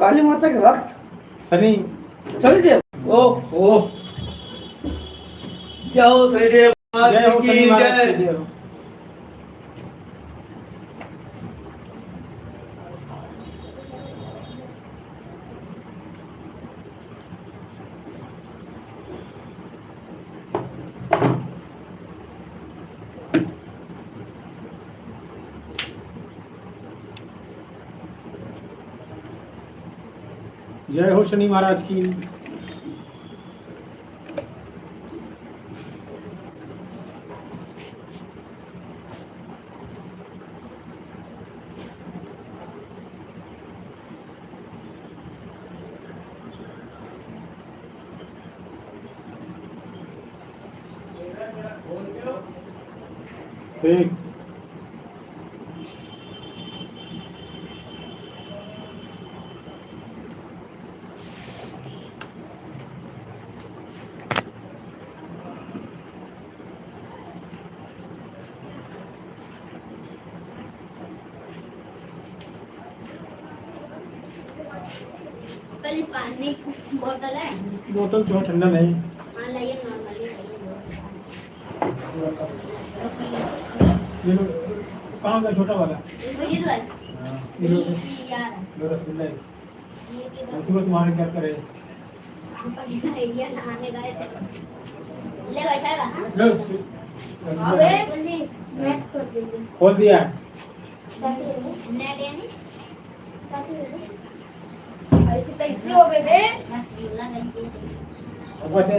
काली माता के भक्त शनि शनिदेव। ओ जय हो शनिदेव जय हो शनि की महाराज जय। की जय हो। जय हो शनि महाराज की। ठीक पहले पानी बोतल है, बोतल जो है ठंडा नहीं। हाँ लाइए नॉर्मली ये लो, कहाँ का छोटा वाला? ये तो है, ये लो, ये यार लो रसगुल्ला है। ये के और सुबह तुम्हारे क्या करे? अंकल जी ना एरिया नहाने गए थे, ले बैठेगा हाँ। लो अबे बोली नेट कर दीजिए, खोल दिया। नेट यानी ऐसे कैसे हो गए बे? रसगुल्ला कैसे ऊपर से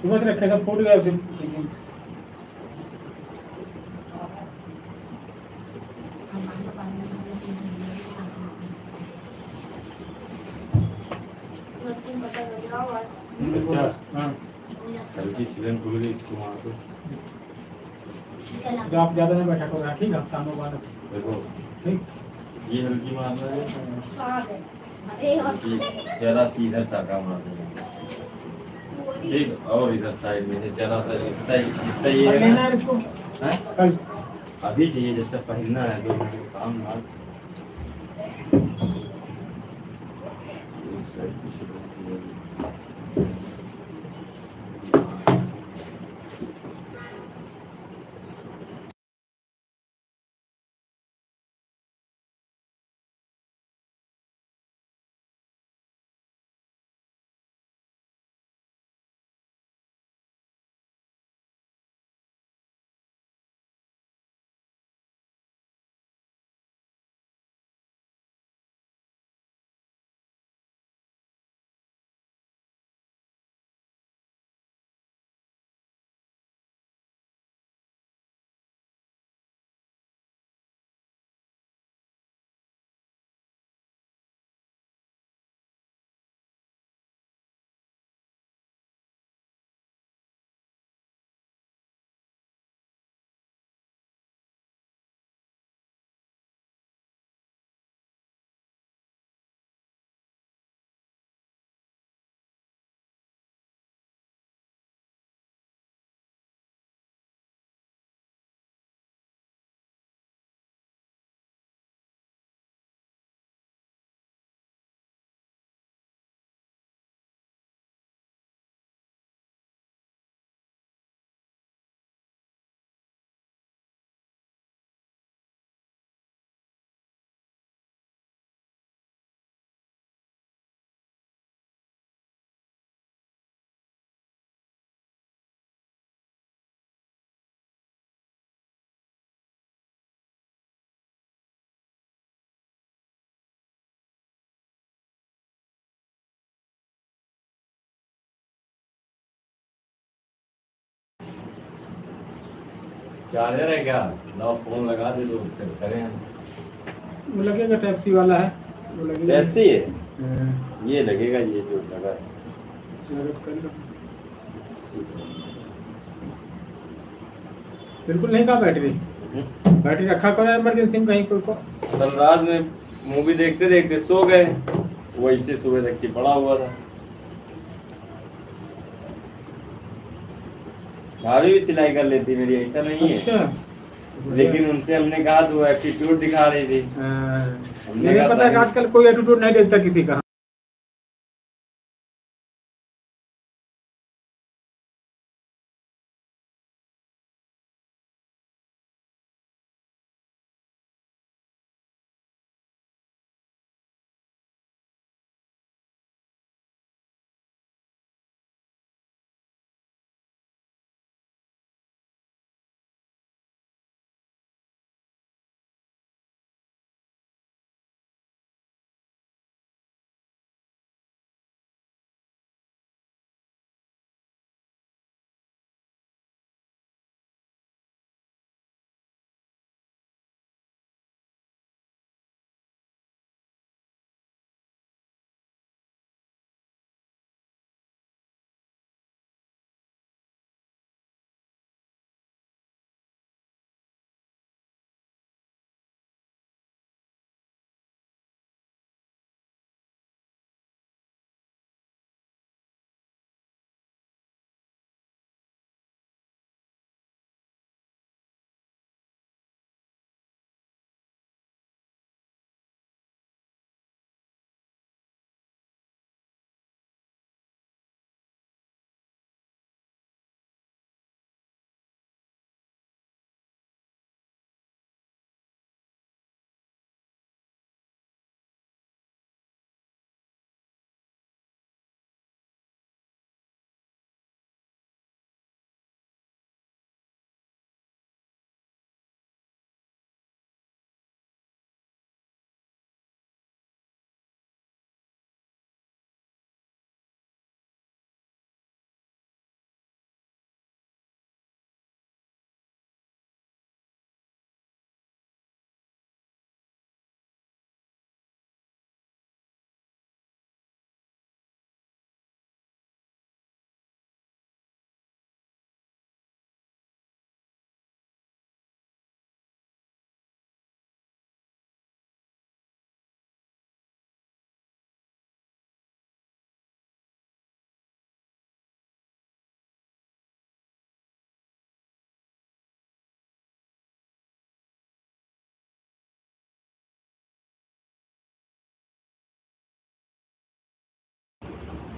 सुबह से रखे सब फूट गया उसे। अच्छा हाँ हल्की सीजन खुल गई इसको वहाँ पे जो आप ज़्यादा नहीं बैठा करो ठीक है शाम को बाद देखो ठीक। ये हल्की मारना है अरे और जरा सी इधर टाका मारना है ठीक और इधर साइड में से जरा सा इतना ये कल है लेना ना है इसको हैं? कल अभी चाहिए जैसे पहनना है 2 मिनट काम ना एक साइड की शुरू चार्जर है क्या लो फोन लगा दे तो फिर करें वो लगेगा टाइप सी वाला है वो लगेगा टैक्सी है हाँ, ये लगेगा ये जो लगा है लगा तो कर लो। बिल्कुल नहीं कहा बैटरी बैटरी रखा करो इमरजेंसी में कहीं कोई को। कल रात में मूवी देखते देखते सो गए वैसे सुबह तक के पड़ा हुआ था भाभी भी सिलाई कर लेती मेरी ऐसा नहीं है अच्छा लेकिन उनसे हमने कहा तो वो एटीट्यूड दिखा रही थी। मुझे पता है कि आजकल कोई एटीट्यूड नहीं देखता किसी का।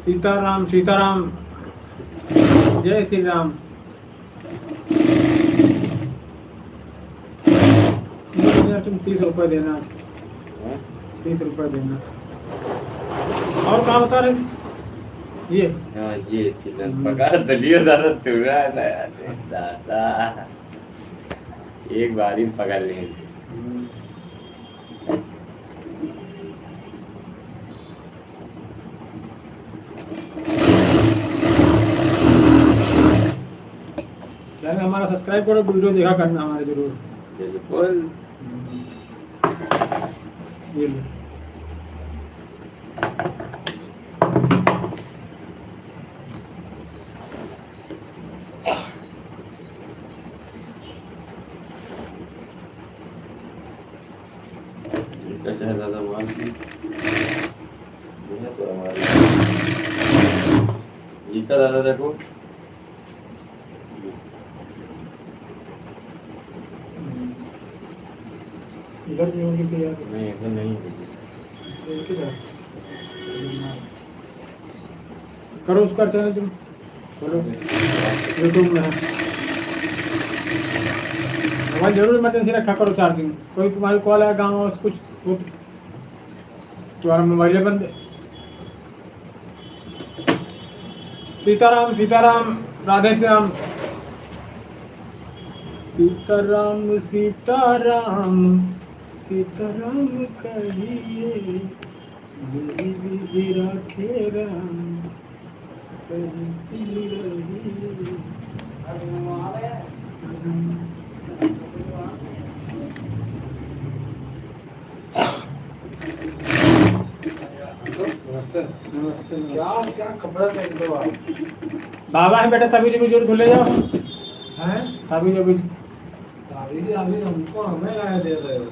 सीताराम सीताराम, जय श्री राम। तुम 30 रुपये देना, 30 रुपये देना। और कहाँ बता रहे थे? ये हाँ ये सीजन पकड़ तो लियो दादा, तुरा दादा एक बार ही पकड़ लेंगे। चैनल हमारा सब्सक्राइब करो, वीडियो देखा करना हमारे जरूर। बिल्कुल। ये लो। इनका चाहे दादा मान की तो हमारे इनका दादा देखो इधर भी होंगे कि यार? नहीं ऐसा नहीं है। किधर करो उसका चैनल, तुम खोलो यूट्यूब में है। मोबाइल जरूर इमरजेंसी रखा करो चार्जिंग, कोई तुम्हारी कॉल है गाँव में कुछ हो तुम्हारा मोबाइल बंद है। सीताराम सीताराम, राधे श्याम। सीताराम सीताराम सीताराम कहिए, मेरी विधि राखे राम, कहीं रहिए। नमस्ते नमस्ते। क्या कपड़ा पहन दो आप? बाबा है बेटा, तभी जब जरूर ले जाओ हैं? तभी जब अभी हमको हमें लाया दे रहे हो।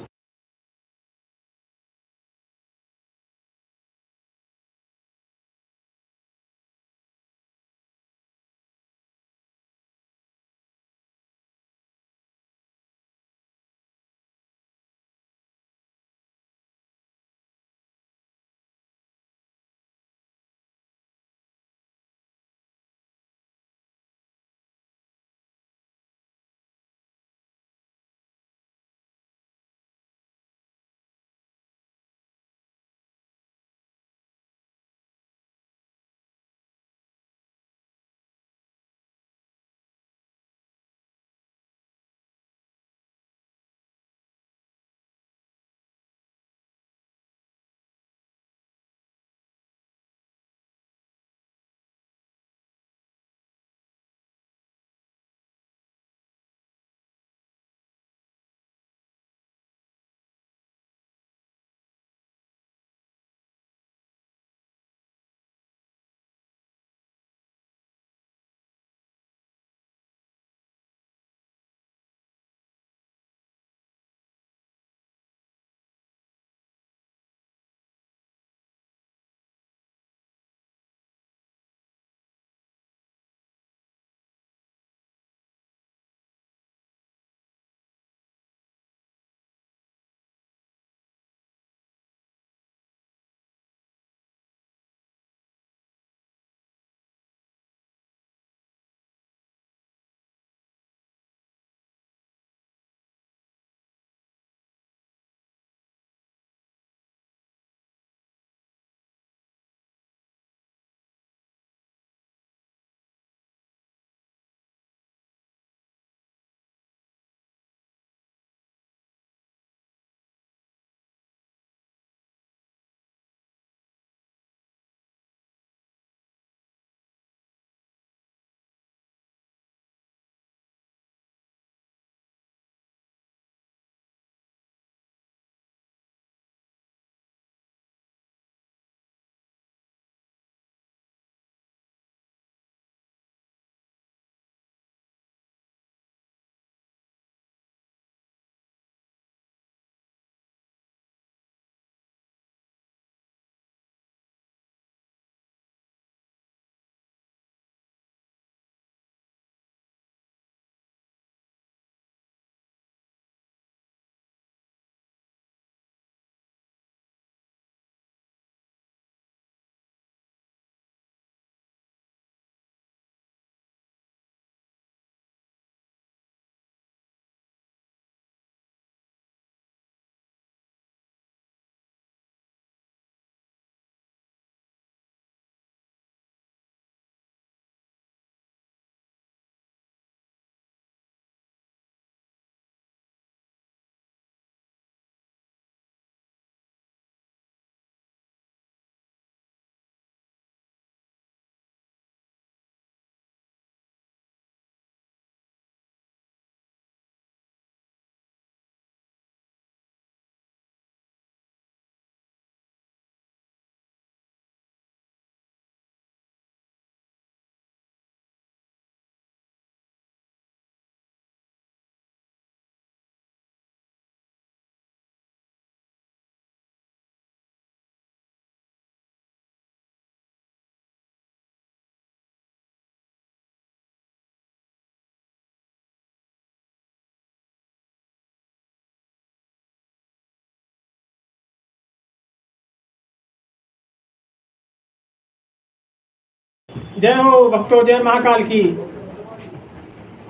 जय हो भक्तों, जय महाकाल की।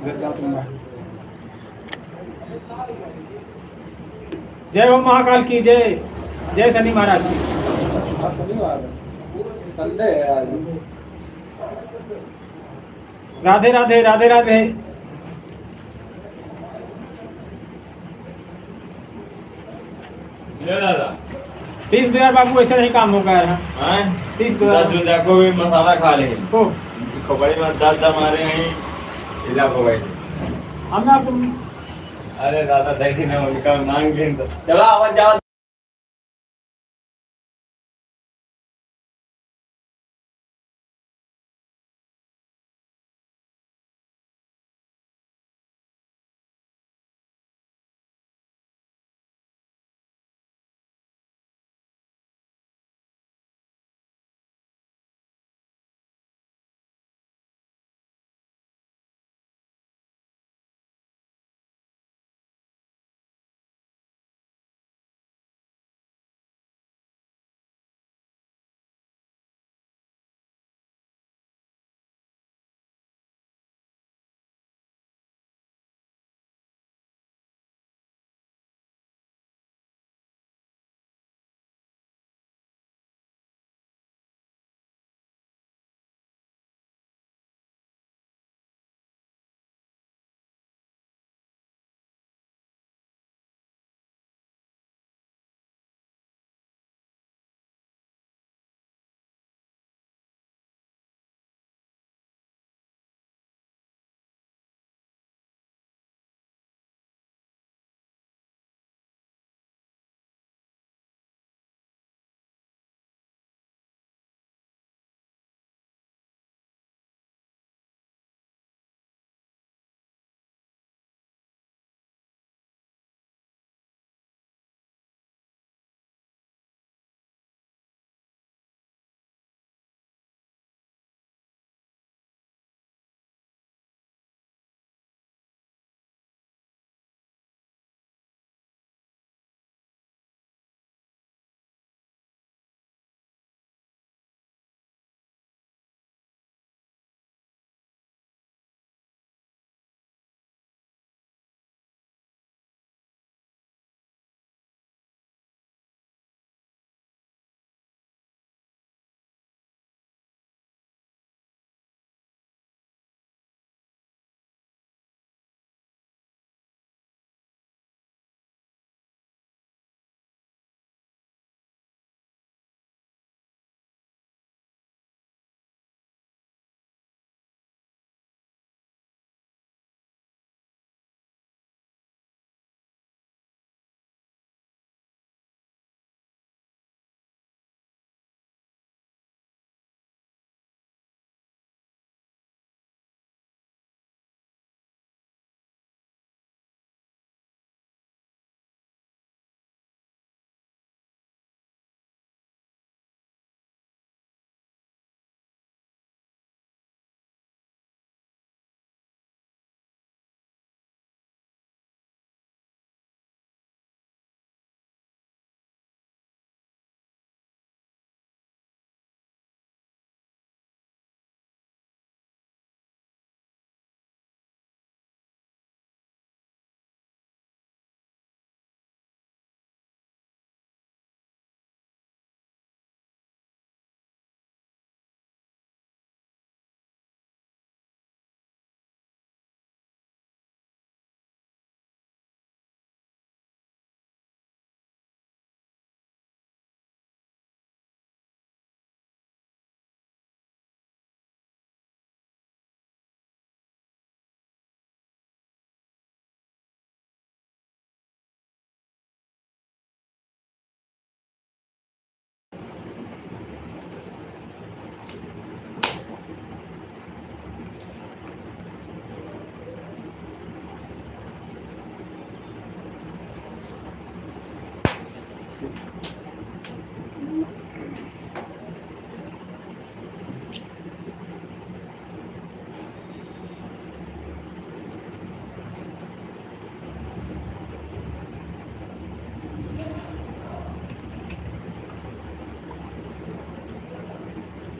घर जा तुम भाई। जय हो महाकाल की जय। जय शनि महाराज की। आज शनिवार है, संडे है आज। राधे राधे राधे राधे। ये दादा 30,000 बाबू, ऐसे नहीं काम होगा यार। हाँ 30,000 दस रुपया को भी मसाला खा लेंगे ओ खोपड़ी में दस दम मारे हैं इला को भाई। हम ना तुम अरे दादा देखी ना उनका मांग लें तो चलो आवाज जाओ।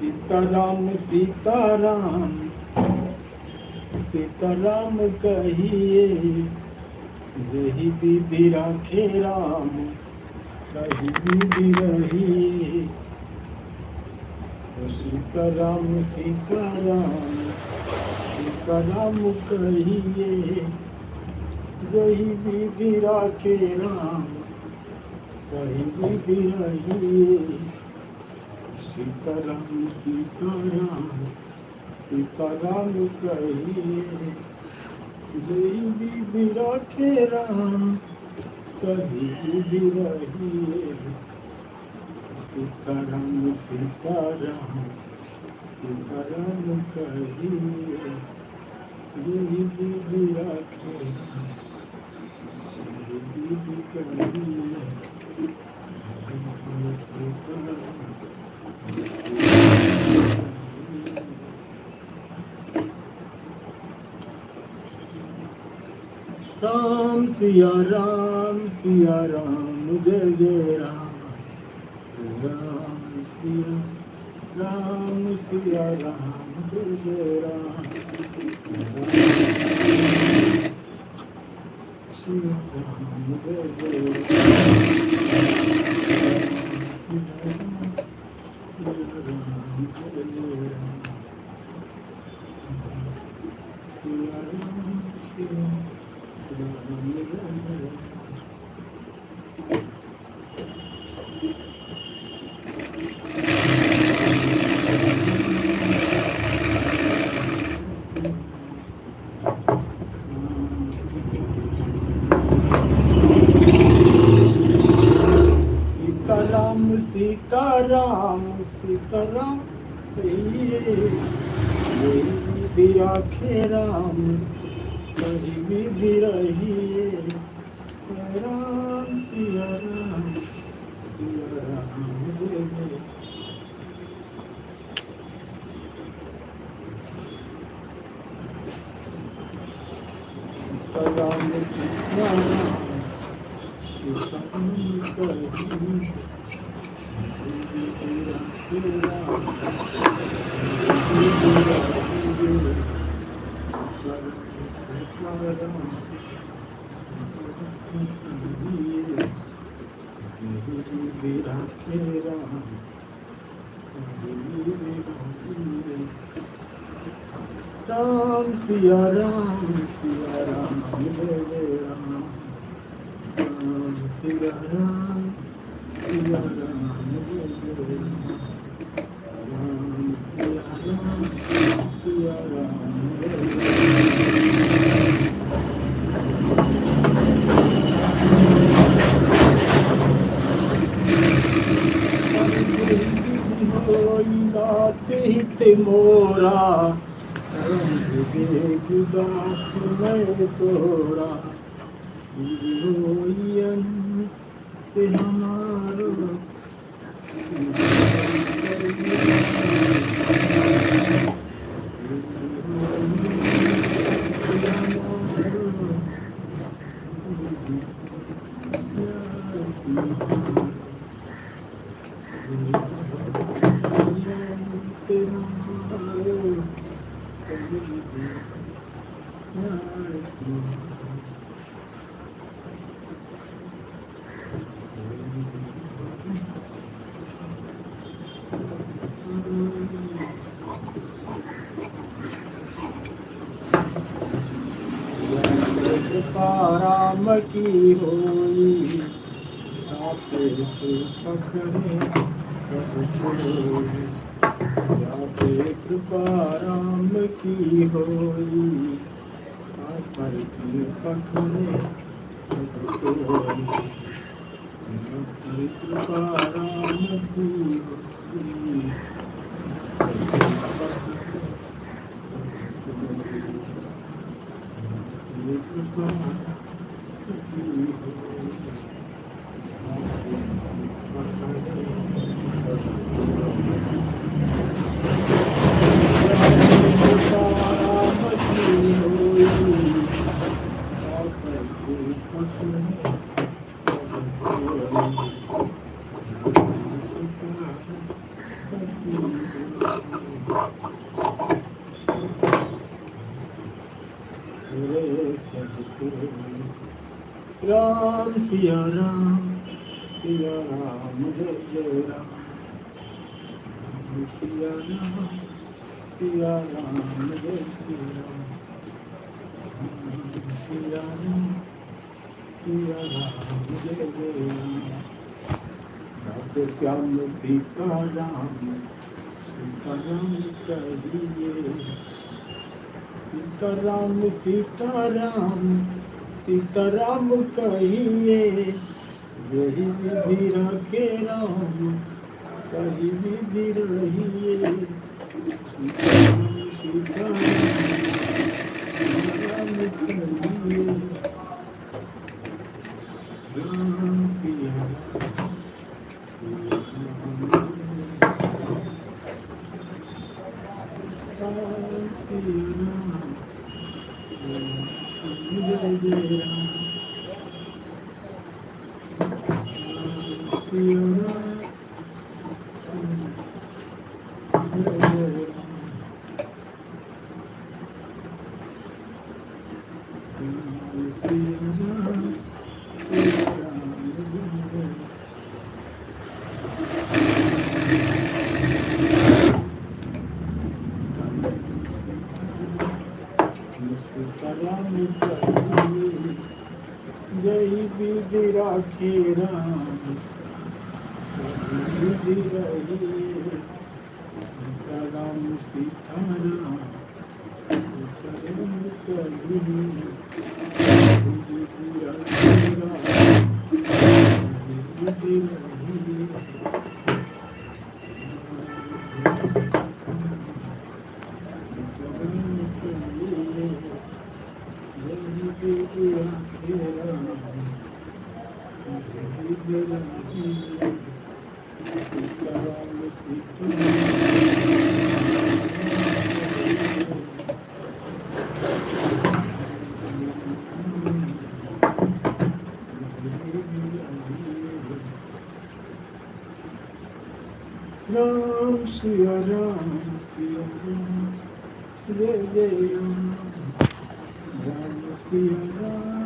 सीताराम सीताराम सीताराम कहिए, जही विधि राखे राम, सही विधि रहिए। सीताराम सीताराम सीताराम कहिए, जही विधि राखे राम, सही विधि रहिए। सीताराम सीताराम सीताराम कहिए, जही विधि राखे राम, सही विधि रहिए। सीताराम सीताराम सीताराम कहिए, जही विधि राखे राम, सही विधि कहिए। राम सिया राम जय जय राम, राम सिया राम जय जय राम, सिया राम जय जय सीताराम सीताराम कहिए, विधि राखे राम, सही विधि रहिए। राम सिया राम जय जय। सीताराम सीताराम कहिए, राम सिया राम जय जय राम, राम सिया राम जय जय राम, राम सिया राम जय जय। मोरा गुदास मैं तोड़ा, रोयन ते हमारो राम की होई, आपे पखने जाते कृपा राम की होई, पर की पखने कृपा राम की होई। राम सिया राम जय जय राम सिया राम जय जय राम सिया राम जय जय राम राधे श्याम सीता राम कहिए सीताराम कहिए यही विधि रखे राम कहीं विधि रहिए सीताराम कहिए राम सिया जय विधि राखे राम विधि रहिए सीताराम कहिए विधि राखे राम विधि रहिए राम सिया राम जय जय राम सिया राम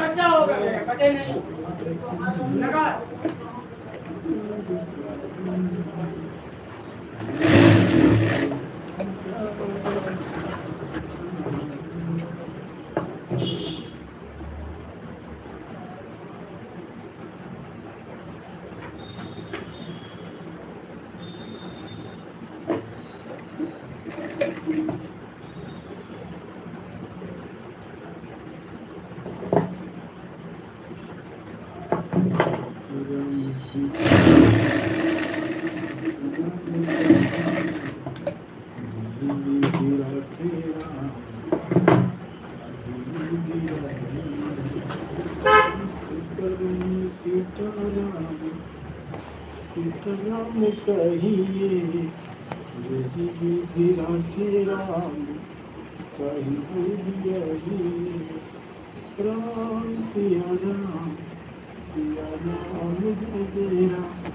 खर्चा हो गया कटे नहीं लगा सीताराम कहिए यही विधि राखे राम कहीं विधि रहिए राम सिया राम जय जय राम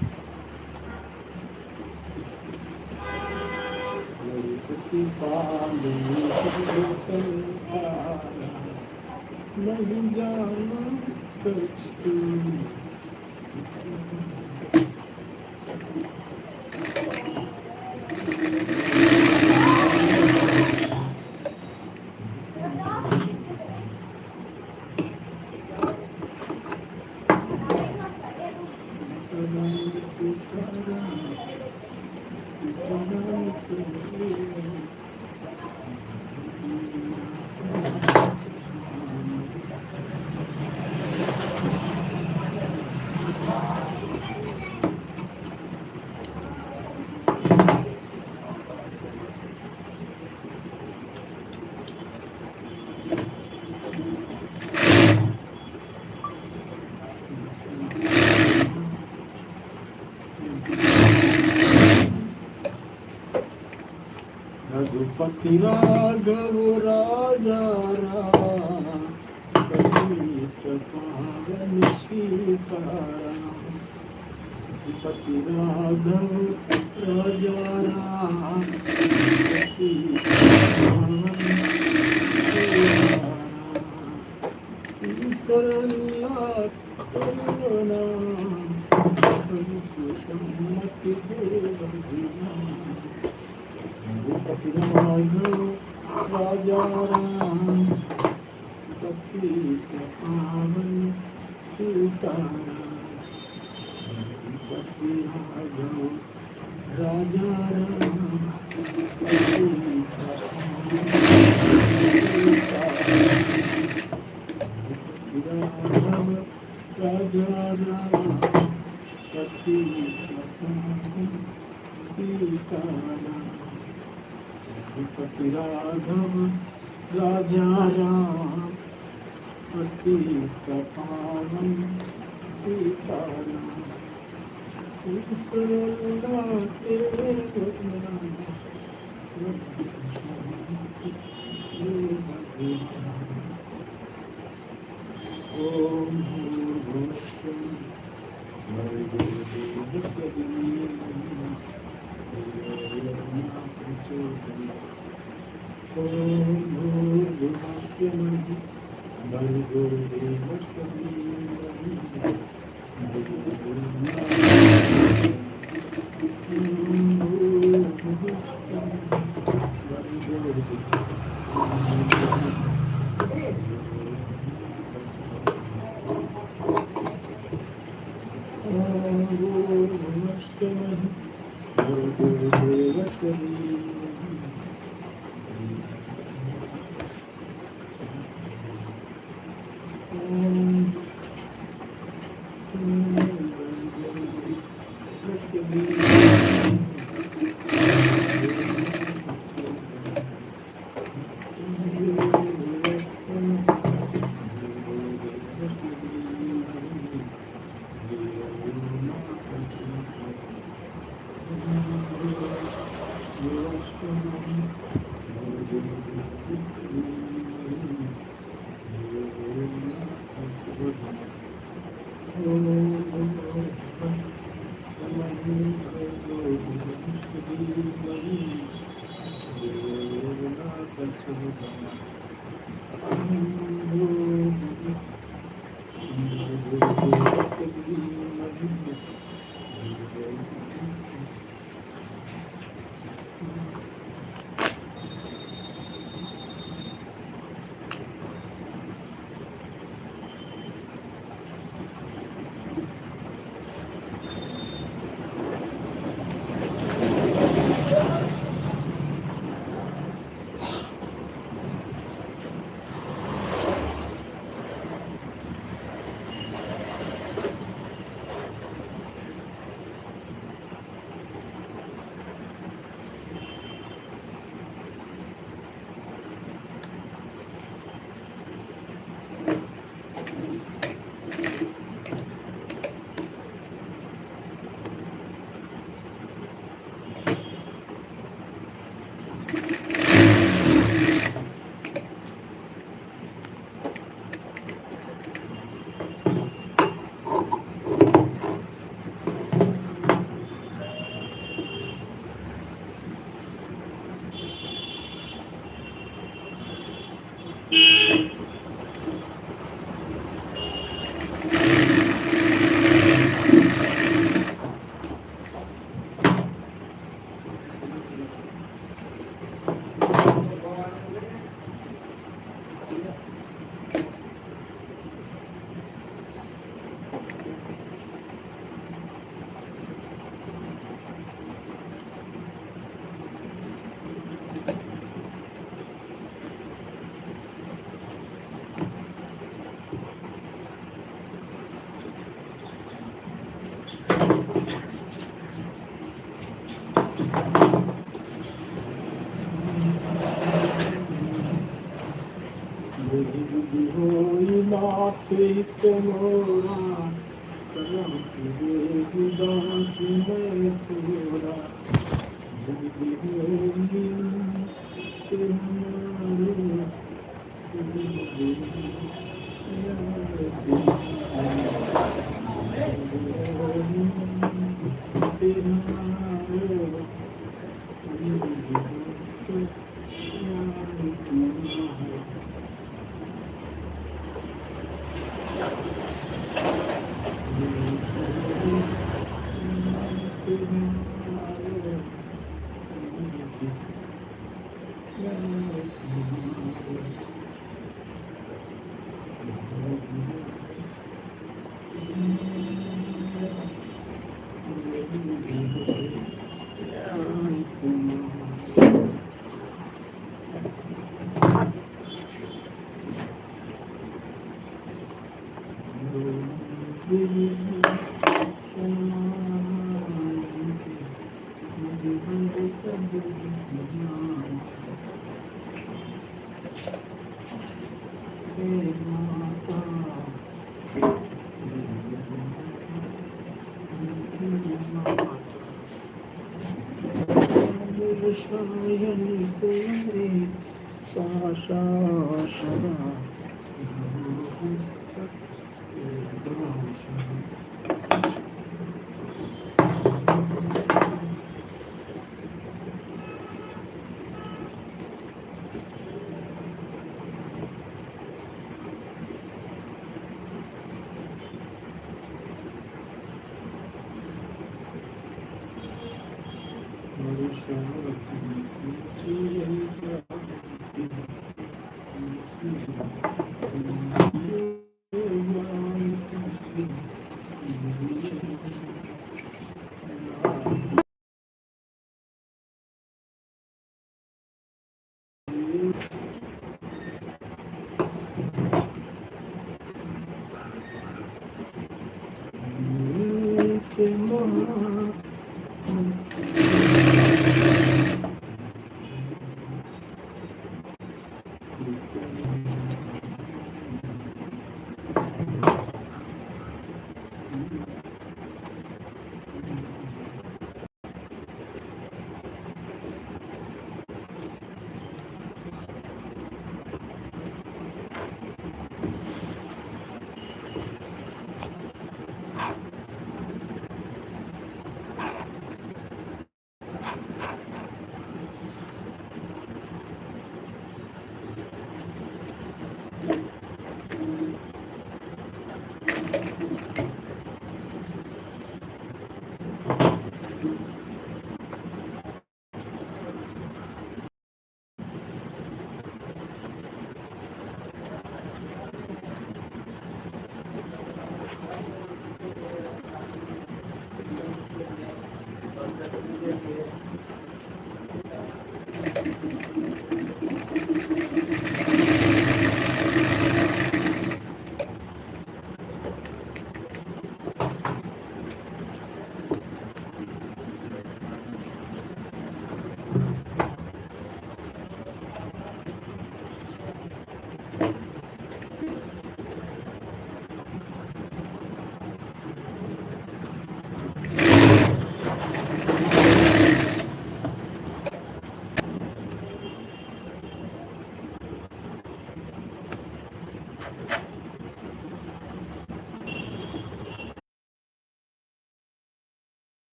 जगति पाले संसार नहीं जाना कछु रघुपति राघव राजा राम पतित पावन सीताराम रघुपति राघव राजा राम पतित पावन सीताराम ईश्वर अल्लाह करुणा सुसम्मति देव रघुपति राघव राजा राम पतित पावन सीताराम रघुपति राघव राजा राम पतित पावन राजा राम पतित पावन सीताराम रघुपति राघव राजा राम पतित पावन सीताराम ओम नाथ मोरा करम फिरे गुदास में थोड़ा जल्दी होई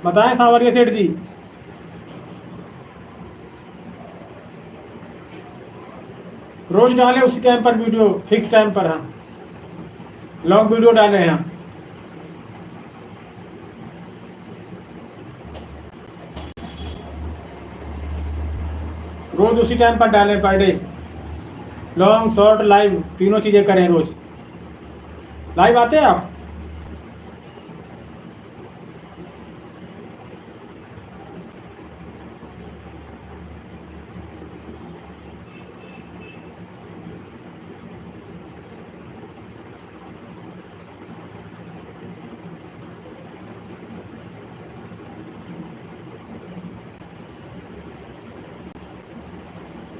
बताएं सांवरिया सेठ जी। रोज डालें उसी टाइम पर वीडियो, फिक्स टाइम पर। हाँ, लॉन्ग वीडियो डालें हैं। रोज उसी टाइम पर डालें, per day long short live तीनों चीज़ें करें रोज। लाइव आते हैं आप?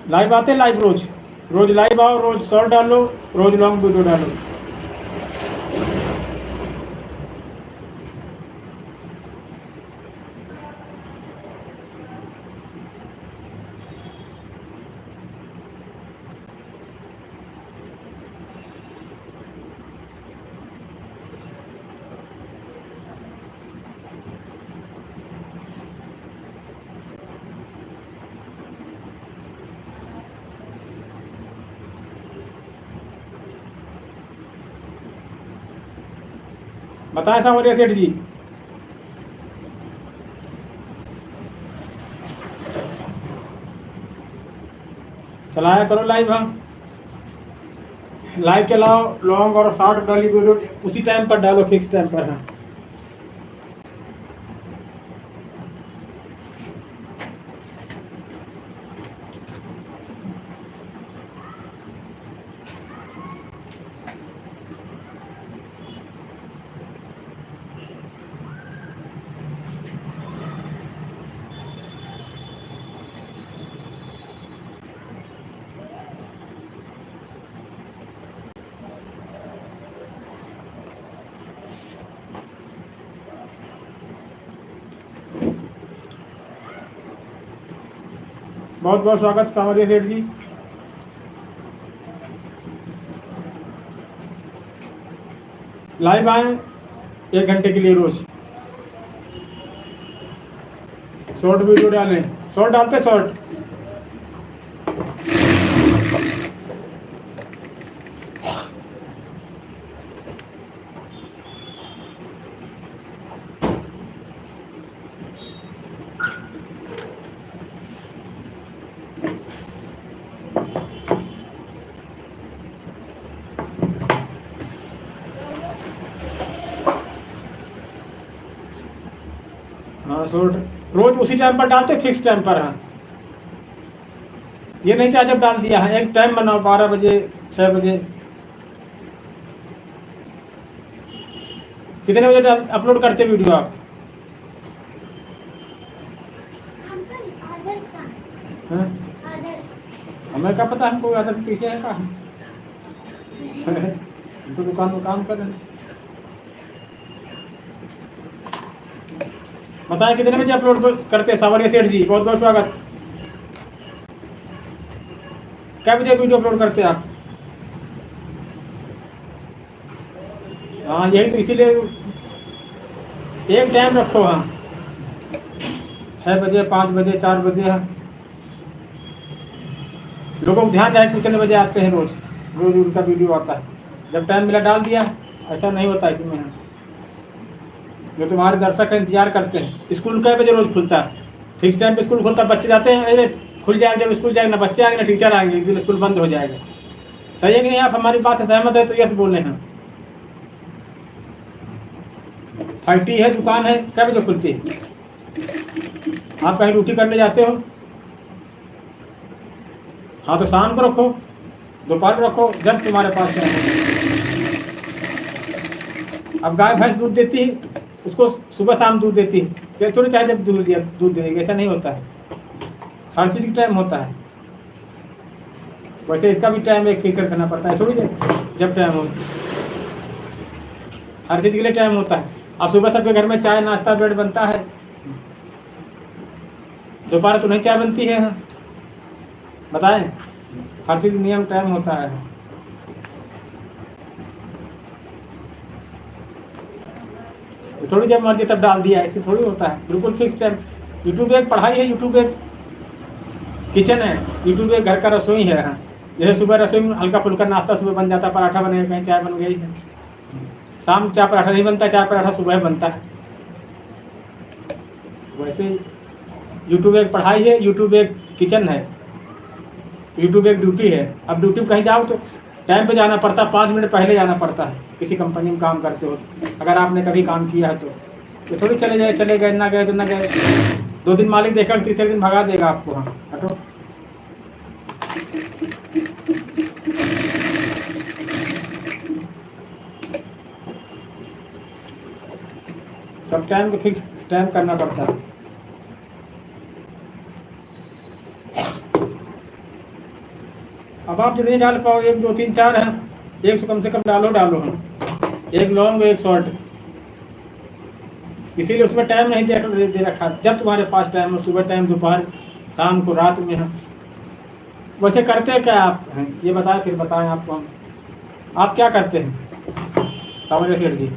लाइव आते हैं? लाइव रोज रोज लाइव आओ, रोज शॉर्ट डालो, रोज लॉन्ग वीडियो डालो। बताएं सांवरिया सेठ जी। चलाया करो लाइव। हाँ, लाइव चलाओ, लॉन्ग और शॉर्ट वाली वीडियो उसी टाइम पर डालो, फिक्स टाइम पर। हाँ, बहुत बहुत स्वागत सांवरिया सेठ जी। लाइव आए 1 घंटे के लिए रोज। शॉर्ट वीडियो डालें, शॉर्ट डालते शॉर्ट। हाँ, शॉर्ट रोज उसी टाइम पर डालते, फिक्स टाइम पर। हाँ, ये नहीं चाहे जब डाल दिया है, एक टाइम बनाओ, 12 बजे 6 बजे। कितने बजे अपलोड करते वीडियो आप? हाँ? हमें क्या पता, हमको आदर्श पीछे है का। हम तो दुकान में काम कर रहे हैं। बताएं कितने बजे अपलोड करते हैं सांवरिया सेठ जी? बहुत बहुत स्वागत। क्या बजे वीडियो अपलोड करते हैं आप? हाँ, यही तो, इसीलिए एक टाइम रखो। हाँ, 6 बजे 5 बजे 4 बजे। हाँ, लोगों को ध्यान रहे कितने बजे आते हैं रोज। रोज उनका वीडियो आता है, जब टाइम मिला डाल दिया। ऐसा नहीं होता इसमें। हाँ, जो तुम्हारे दर्शक का इंतजार करते हैं। स्कूल कै बजे रोज खुलता है? फिक्स टाइम पे स्कूल खुलता है। बच्चे जाते हैं, अरे खुल जाएगा जब स्कूल जाएगा, ना बच्चे आएंगे ना टीचर आएंगे, एक दिन स्कूल बंद हो जाएगा। सही है कि नहीं? आप हमारी बात से सहमत है तो यस बोल रहे हैं। फैक्ट्री है, दुकान है, कै बजे खुलती है? आप कहीं ड्यूटी करने जाते हो? हाँ, तो शाम को रखो, दोपहर को रखो, जब तुम्हारे पास टाइम। अब गाय भैंस दूध देती है, उसको सुबह शाम दूध देती है, थोड़ी चाहे जब दूध देगी, ऐसा नहीं होता है। हर चीज़ की टाइम होता है। वैसे इसका भी टाइम एक फिक्स करना पड़ता है, थोड़ी जब टाइम हो। हर चीज़ के लिए टाइम होता है। अब सुबह सबके घर में चाय नाश्ता ब्रेड बनता है, दोपहर तो नहीं चाय बनती है। बताएं, हर चीज़ नियम टाइम होता है। तो थोड़ी जब मर्जी तब डाल दिया, ऐसे थोड़ी होता है, बिल्कुल फिक्स टाइम। यूट्यूब एक पढ़ाई है, यूट्यूब एक किचन है, यूट्यूब एक घर का रसोई है। हाँ, जैसे सुबह रसोई में हल्का फुल्का नाश्ता सुबह बन जाता है, पराठा बनेगा, कहीं चाय बन गई है, शाम चाय पराठा नहीं बनता, चाय पराठा सुबह बनता है। वैसे यूट्यूब एक पढ़ाई है, यूट्यूब एक किचन है, यूट्यूब एक ड्यूटी है। अब ड्यूटी में कहीं जाओ तो टाइम पे जाना पड़ता है, 5 मिनट पहले जाना पड़ता है। किसी कंपनी में काम करते हो तो, अगर आपने कभी काम किया है तो थोड़ी चले गए ना गए तो ना गए, 2 दिन मालिक देखा, तीसरे दिन भगा देगा आपको। हाँ, हटो। सब टाइम को फिक्स टाइम करना पड़ता है। अब आप जितनी डाल पाओ, 1 2 3 4 हैं, 100 कम से कम डालो हम, 1 लॉन्ग 1 शॉर्ट। इसीलिए उसमें टाइम नहीं दे रखा, जब तुम्हारे पास टाइम हो, सुबह टाइम, दोपहर, शाम को, रात में। हम वैसे करते क्या आप हैं ये बताएं, फिर बताएं आपको हम, आप क्या करते हैं सावरिया सेठ जी?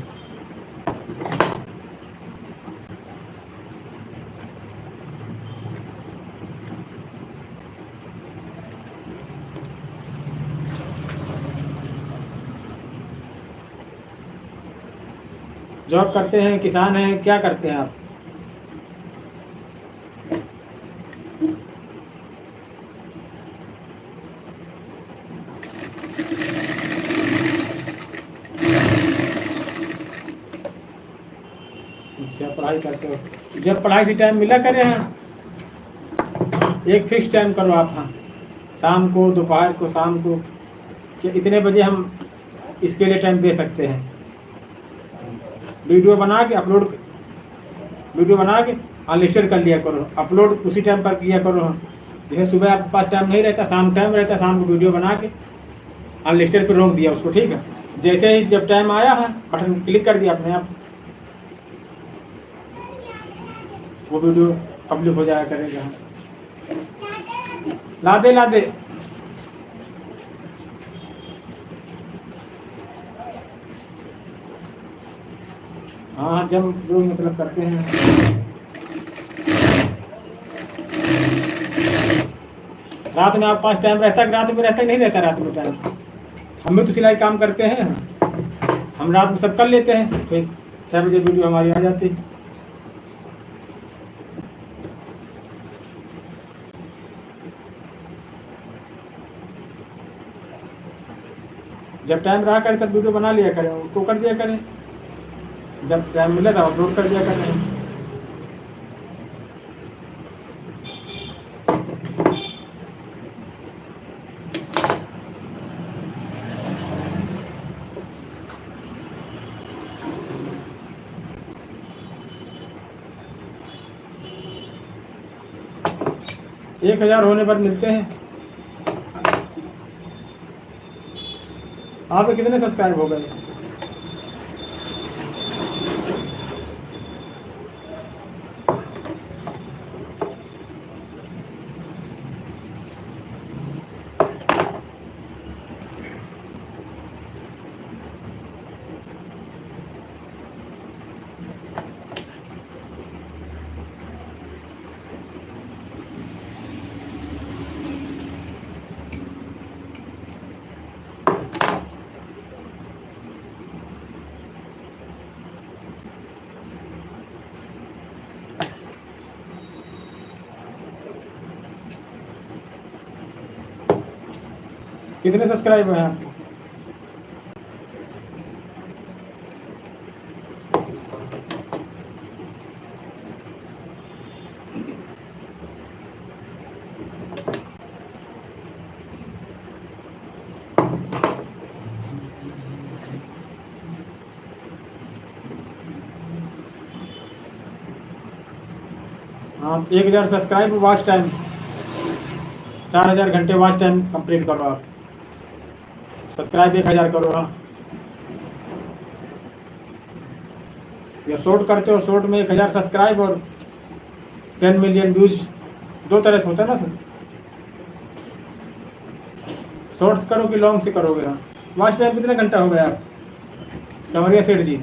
जॉब करते हैं, किसान हैं, क्या करते हैं आप? अच्छा, पढ़ाई करते हो। जब पढ़ाई से टाइम मिला करें, हाँ, एक फिक्स टाइम करो आप। हाँ, शाम को, दोपहर को, शाम को, कि इतने बजे हम इसके लिए टाइम दे सकते हैं। वीडियो बना के अनलिस्टेड कर लिया करो, अपलोड उसी टाइम पर किया करो। जैसे सुबह आपके पास टाइम नहीं रहता, शाम टाइम रहता, शाम को वीडियो बना के अनलिस्टेड पे रोक दिया उसको, ठीक है। जैसे ही जब टाइम आया है, बटन क्लिक कर दिया अपने आप, वो वीडियो पब्लिक हो जाया करेगा। ला दे हाँ, जब जो मतलब करते हैं। रात में आप पास टाइम रहता है, रात में रहता ही नहीं रहता, रात में टाइम। हम भी तो सिलाई काम करते हैं, हम रात में सब कर लेते हैं, फिर 6 बजे वीडियो हमारी आ जाती है। जब टाइम रहा करे तब वीडियो बना लिया करें, उसको कर दिया करें, जब टाइम मिले तब अपलोड कर दिया करें। एक 1000 होने पर मिलते हैं। आपके कितने सब्सक्राइब हो गए? कितने सब्सक्राइब हैं आपके? हाँ, 1000 सब्सक्राइब, वॉच टाइम 4000 घंटे वॉच टाइम कंप्लीट करो आप। सब्सक्राइब 1000 करो। हाँ, या शॉर्ट करते हो, शॉर्ट में 1000 सब्सक्राइब और 10 मिलियन व्यूज, 2 तरह से होता है ना सर। शॉर्ट्स करो कि लॉन्ग से करोगे? हाँ, वॉच टाइम कितने घंटा हो गया आप सावरिया सेठ जी?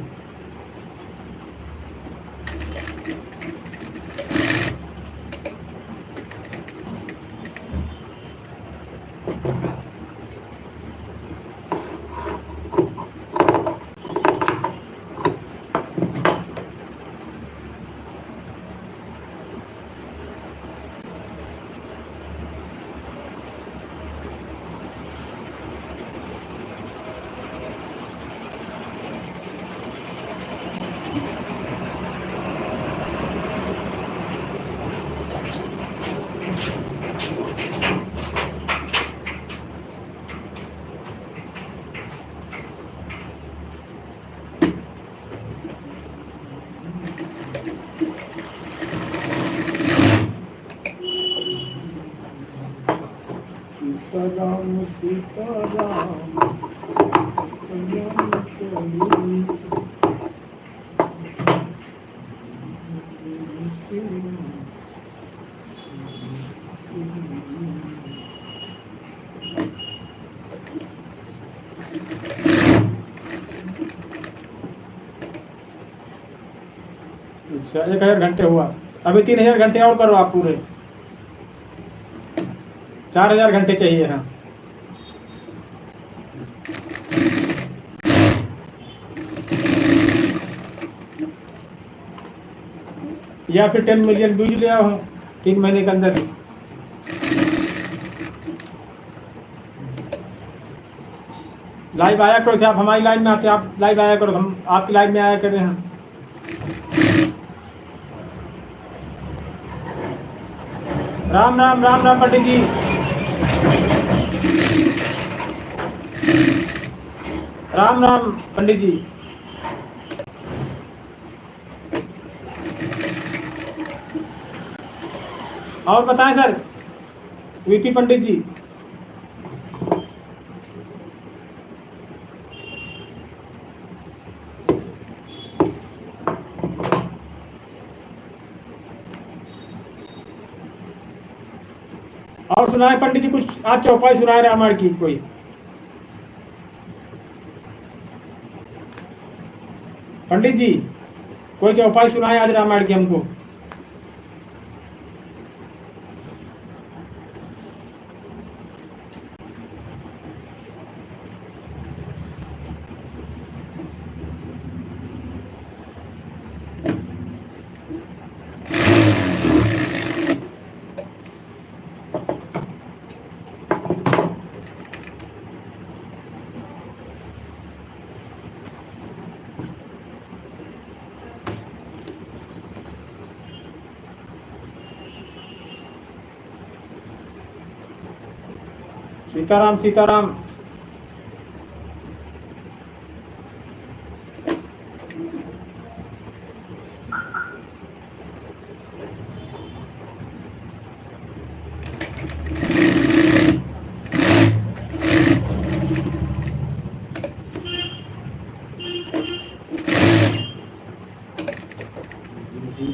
सीताराम सीताराम सीताराम कही। अच्छा 1000 घंटे हुआ, अभी 3000 घंटे और करो आप पूरे, 4000 घंटे चाहिए। हाँ या फिर 10 मिलियन व्यूज ले आओ 3 महीने के अंदर ही। लाइव आया करो, से आप हमारी लाइव में आते, आप लाइव आया करो, हम आपकी लाइव में आया करें। हम राम राम राम राम पंडित जी। राम राम पंडित जी। और बताएं सर वीपी पंडित जी। और सुनाए पंडित जी कुछ, आज चौपाई सुनाए रामायण की कोई। पंडित जी कोई चौपाई सुनाए आज रामायण की हमको। सीताराम सीताराम।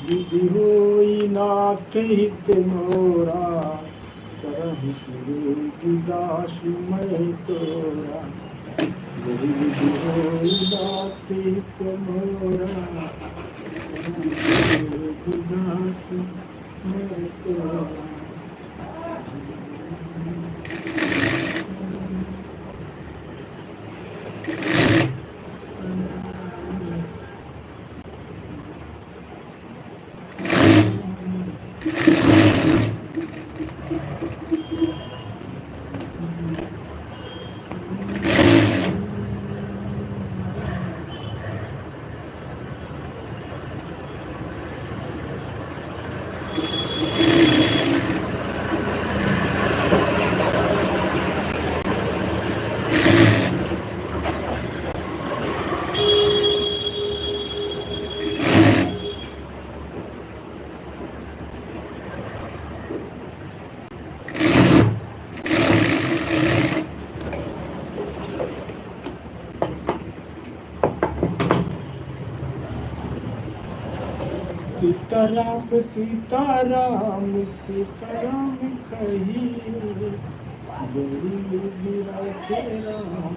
विधि होई नाथ हित मोरा, करहि सुरेगी दासु मैं तोरा। विधि होई नाथ हित मोरा, करहि सुरेगी दासु मैं तोरा। सीताराम सीताराम सीताराम कहिए, जरूर गिरा के राम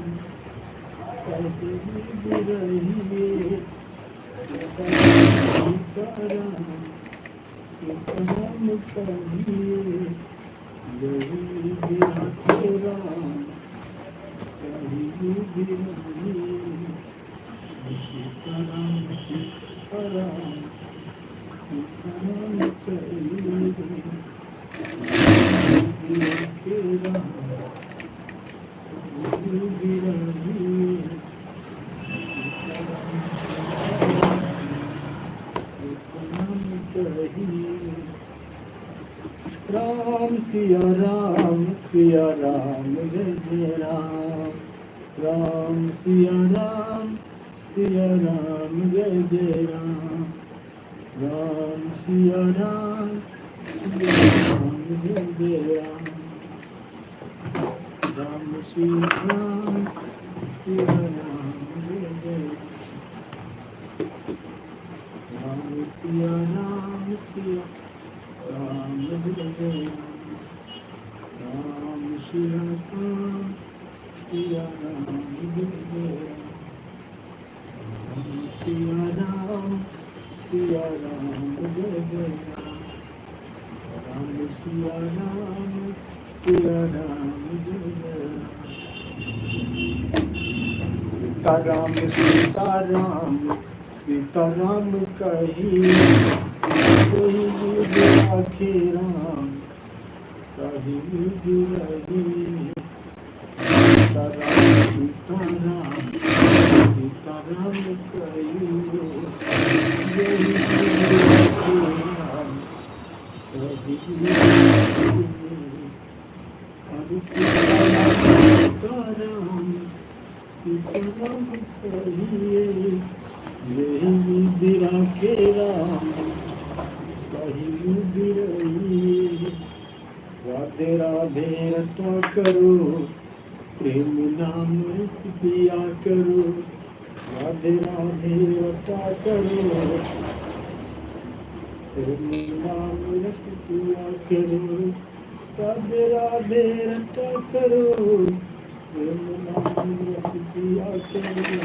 कहीं भी रहिए। सीताराम सीताराम कहिए, जरूर गिरा के राम कहीं भी रहिए। सीताराम सीताराम सीताराम कहिए, के राम कहीं भी रहिए। सीताराम कहिए। राम सिया राम जय जय राम। राम सिया राम जय जय राम। राम सिया राम जय जय Ram. Shri Ram, Siya Ram, Jai Jai Ram, Siya Ram, Siya Ram, Jai Jai Ram, Siya Ram, Siya Ram, Jai Jai Ram, Siya Ram, Siya Ram, Jai Jai Ram, Siya Ram, Siya Ram, Jai Jai Ram, Sita Ram, Sita Ram kahi, kohi vidya rakhe Ram, kahi vidya rahi. Sita Ram, Sita Ram, Sita Ram kahi, kohi vidya rakhe Ram, kahi vidya rahi. Hare Sita Ram, Sita Ram kahiye, यही विधि राखे राम, कहीं विधि रही। राधे राधे रटा करो, प्रेम नाम रस पिया करो। राधे राधे रटा करो, प्रेम नाम रस पिया करो। राधे राधे रटा करो, प्रेम नाम रस पिया करो।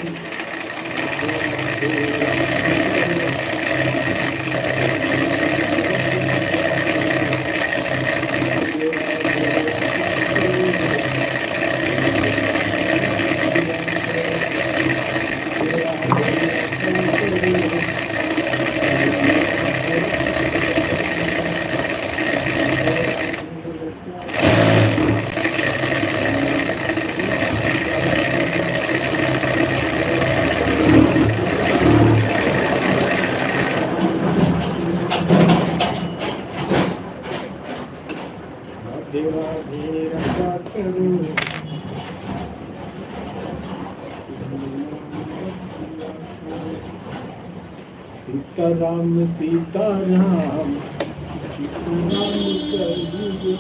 राधे राधे रटा करो, सीता राम सीता राम, सीता राम कहिए,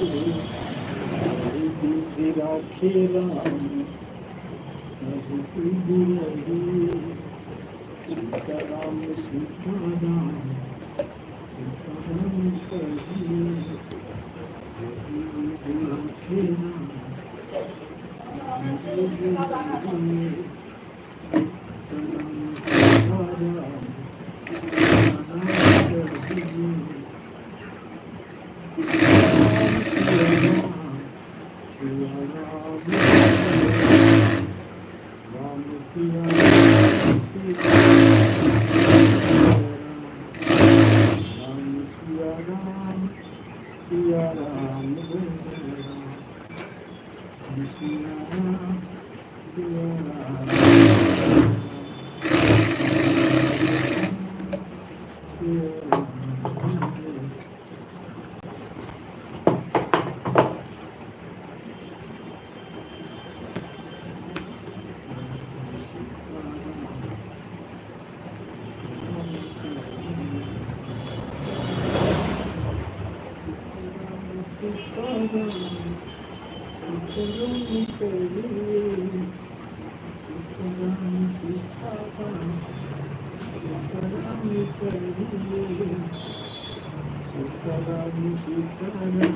हरि विधि राखे राम, कहीं विधि रही। सीता राम सीता राम, सीता राम कहिए, हरि विधि राखे राम, कहीं विधि रही। सीता राम सीता राम,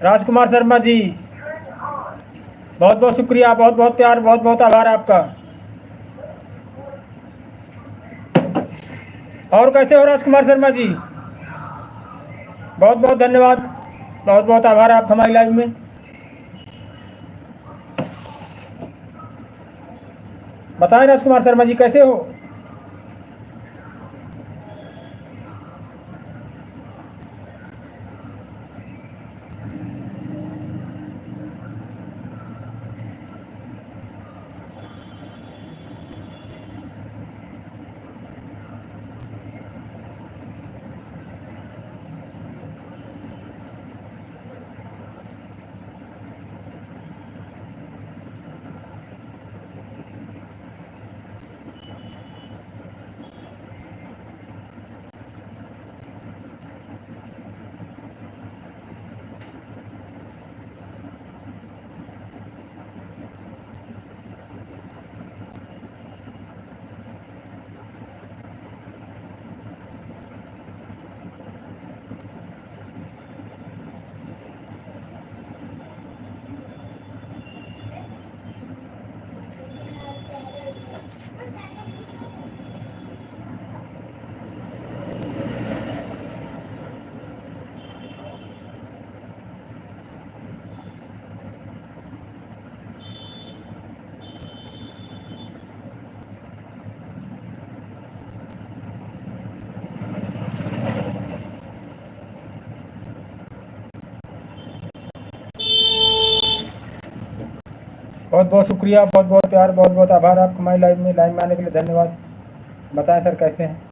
राजकुमार शर्मा जी, बहुत बहुत शुक्रिया, बहुत बहुत प्यार, बहुत बहुत आभार आपका। और कैसे हो राजकुमार शर्मा जी? बहुत बहुत धन्यवाद, बहुत बहुत आभार आप हमारी लाइव में। बताएं राजकुमार शर्मा जी कैसे हो? बहुत बहुत शुक्रिया, बहुत बहुत प्यार, बहुत बहुत आभार आपका हमारी लाइव में आने के लिए धन्यवाद। बताएं सर कैसे हैं?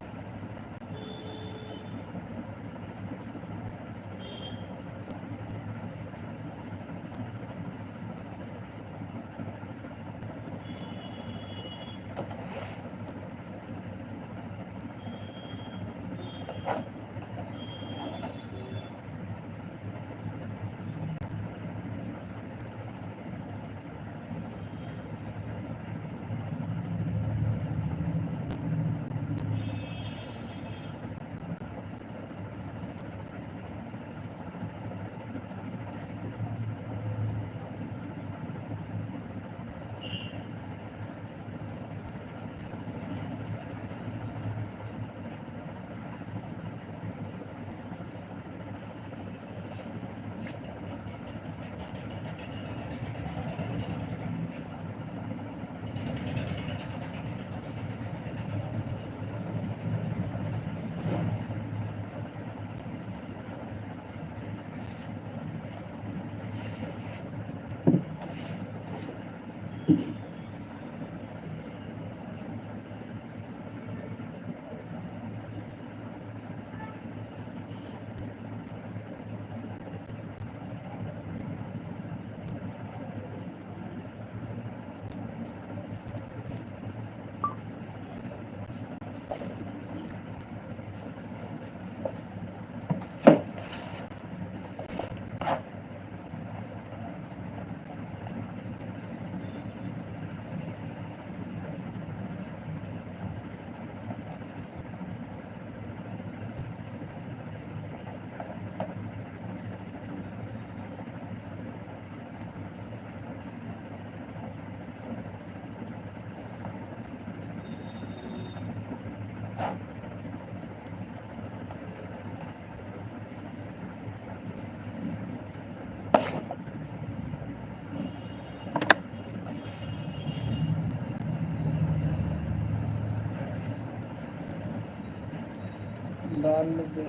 बानवे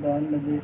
92।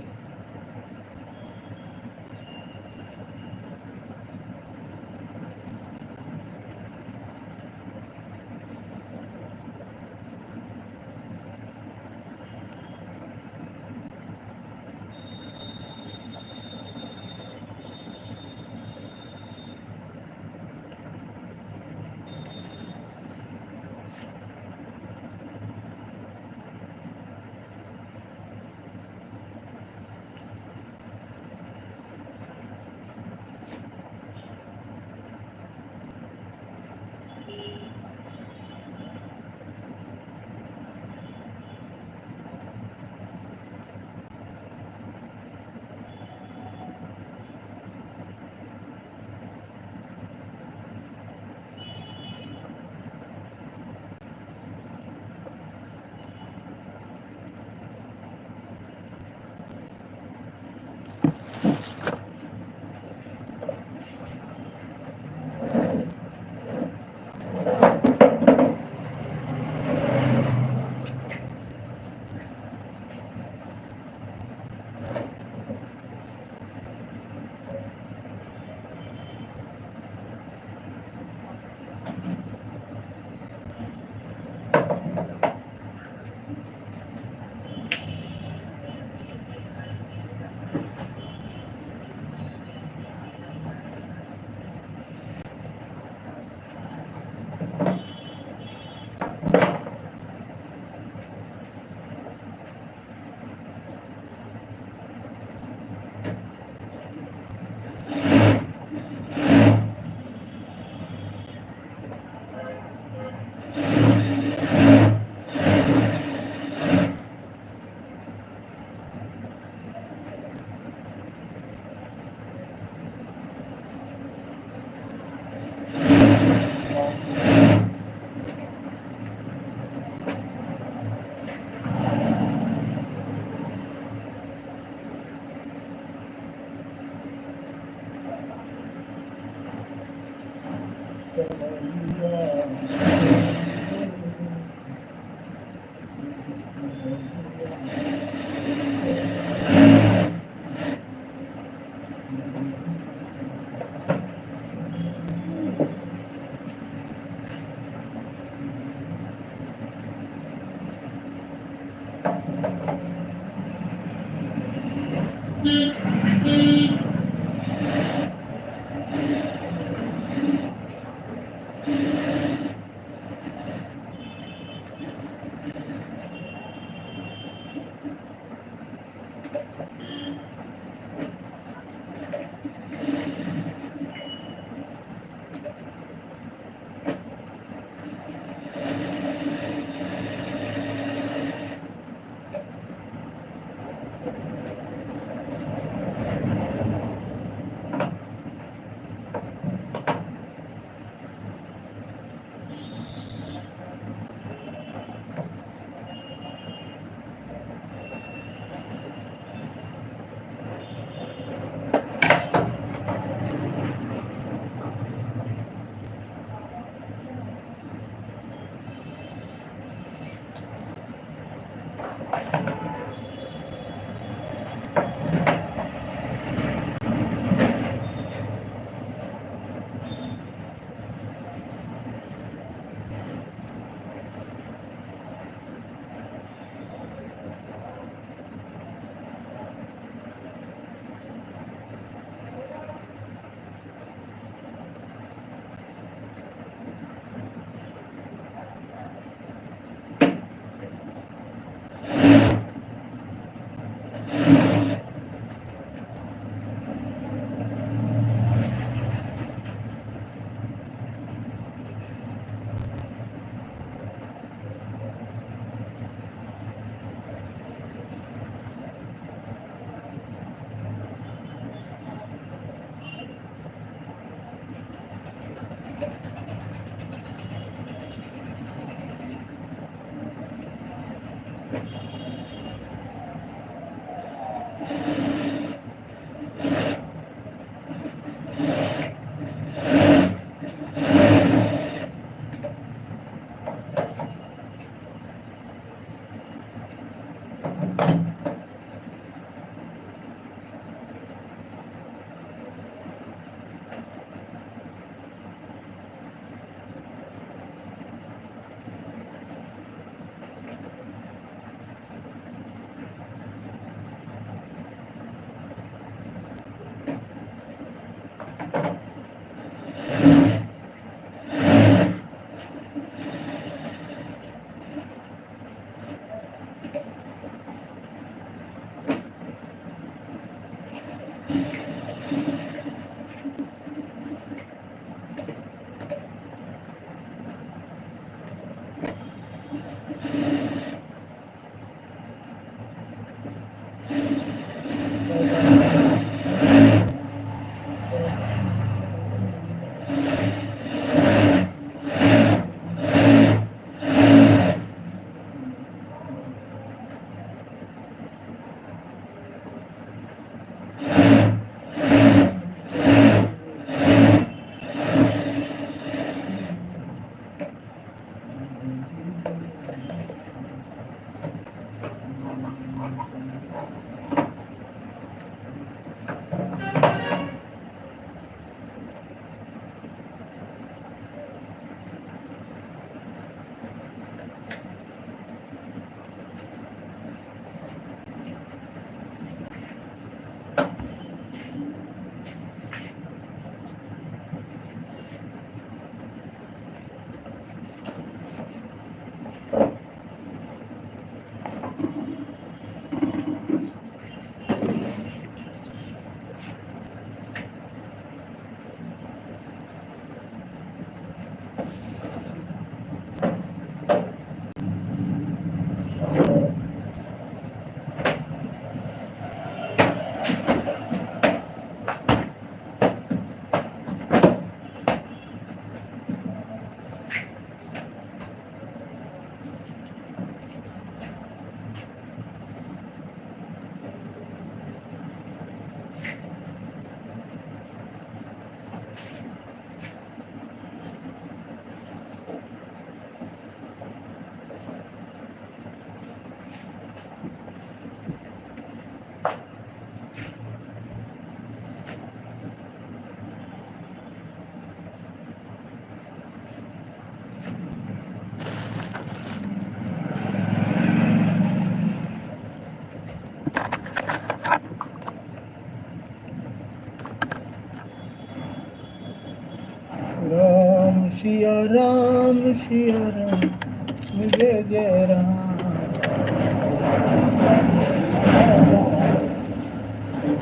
राम सिया राम जय जय राम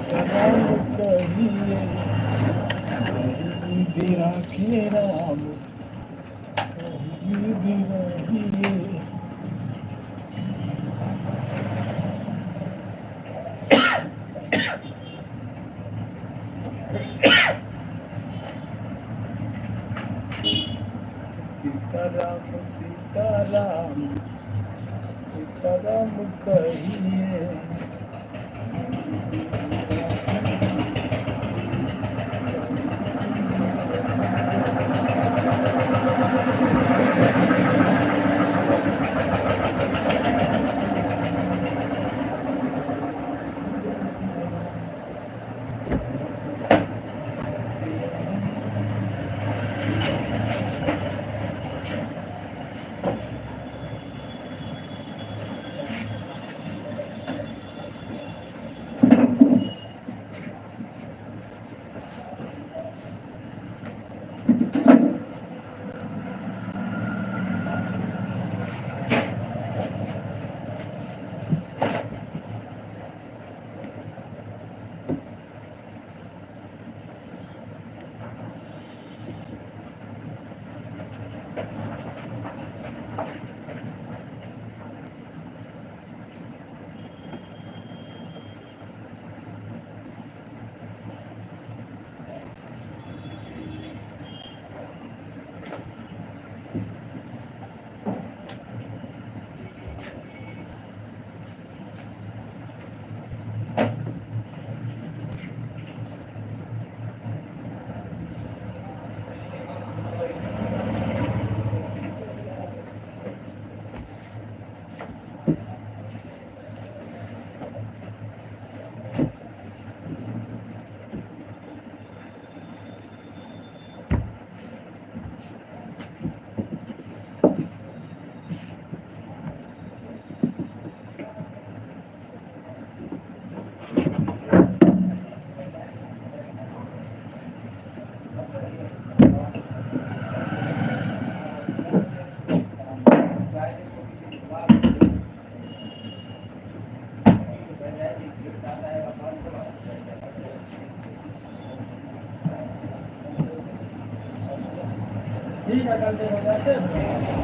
सीताराम कहिए विधि राखे राम विधि रहिए सीताराम सीताराम सीताराम कहिए ठीक है कल हो जाते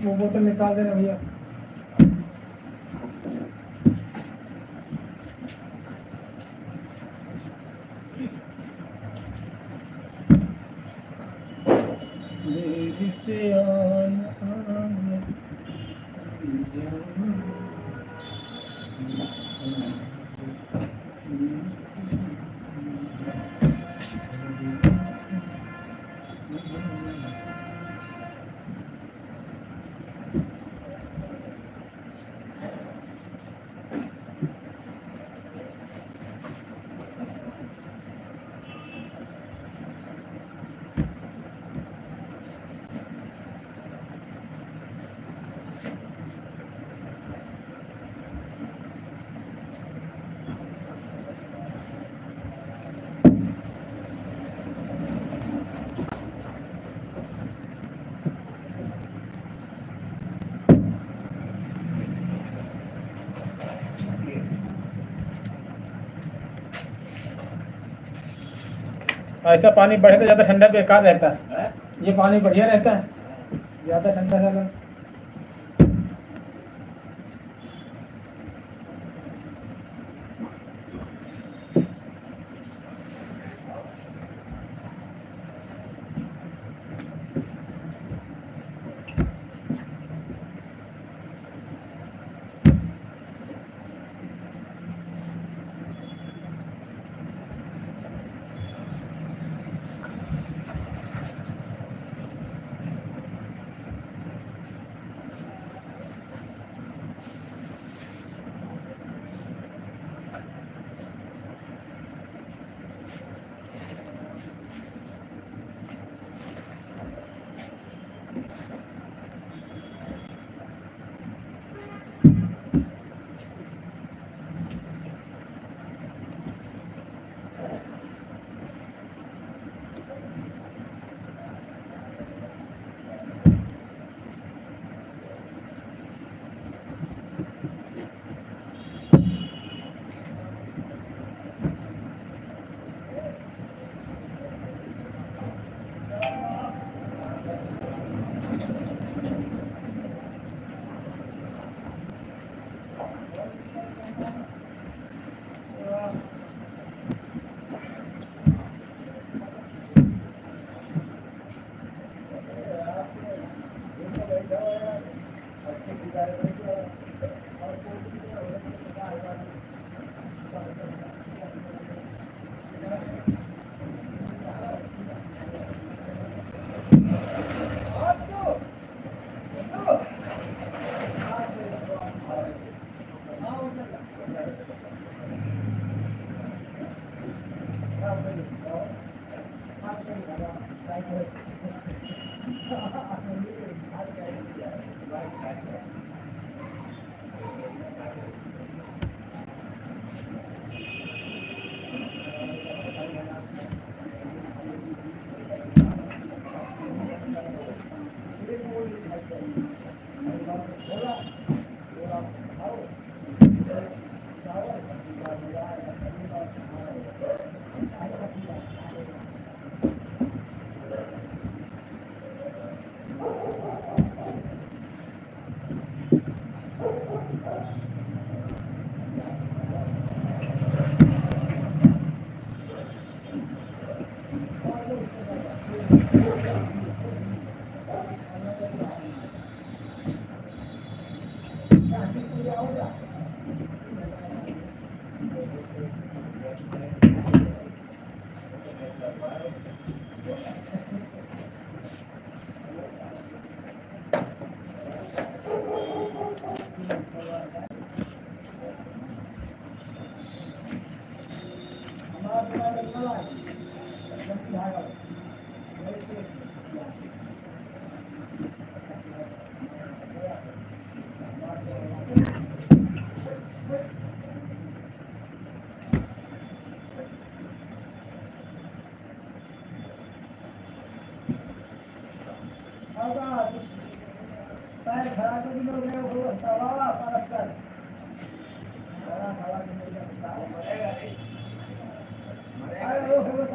वो बोतल निकाल देना भैया। देवी से आना ऐसा पानी बढ़े तो ज़्यादा ठंडा बेकार रहता है। ये पानी बढ़िया रहता है, ज़्यादा ठंडा ज़्यादा।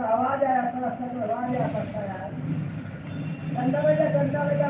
आवाज आया आवाज आया ठंडा लगा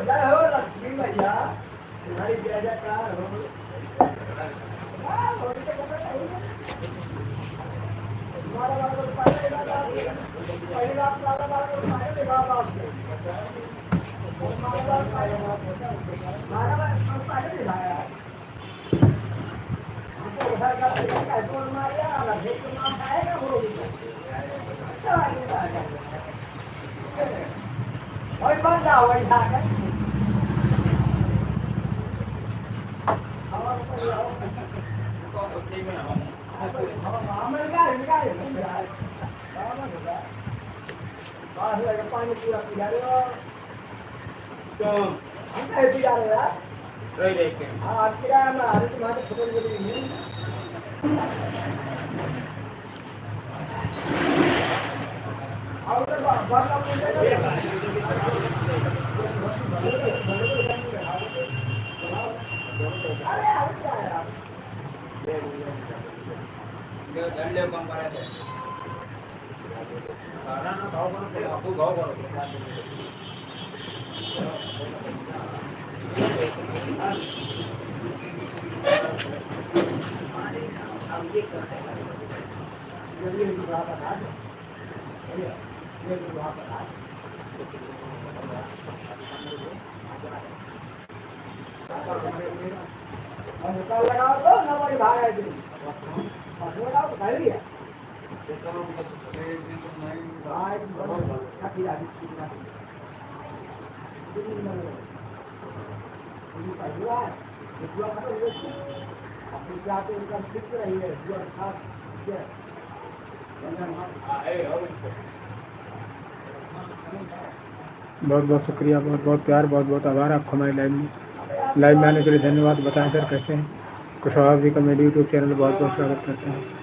जय हो लक्ष्मी मैया तुम्हारी जय जयकार हो पहली बात वही बन जाओ वही जाकर पानी पूरा पिला रहे हो तो पिला रहे यार हाँ पिला हमारे तुम्हारे फोटो बोली लगाओ तो ना बड़ी भाग है लगाओ तो कर दिया अपनी जाते उनका फिक्र रही है जो खास बहुत बहुत शुक्रिया, बहुत बहुत प्यार, बहुत बहुत आभार आपको हमारे लाइव में आने के लिए धन्यवाद। बताएं सर कैसे हैं? कुशवाहा भी कॉमेडी यूट्यूब चैनल बहुत बहुत स्वागत करते हैं।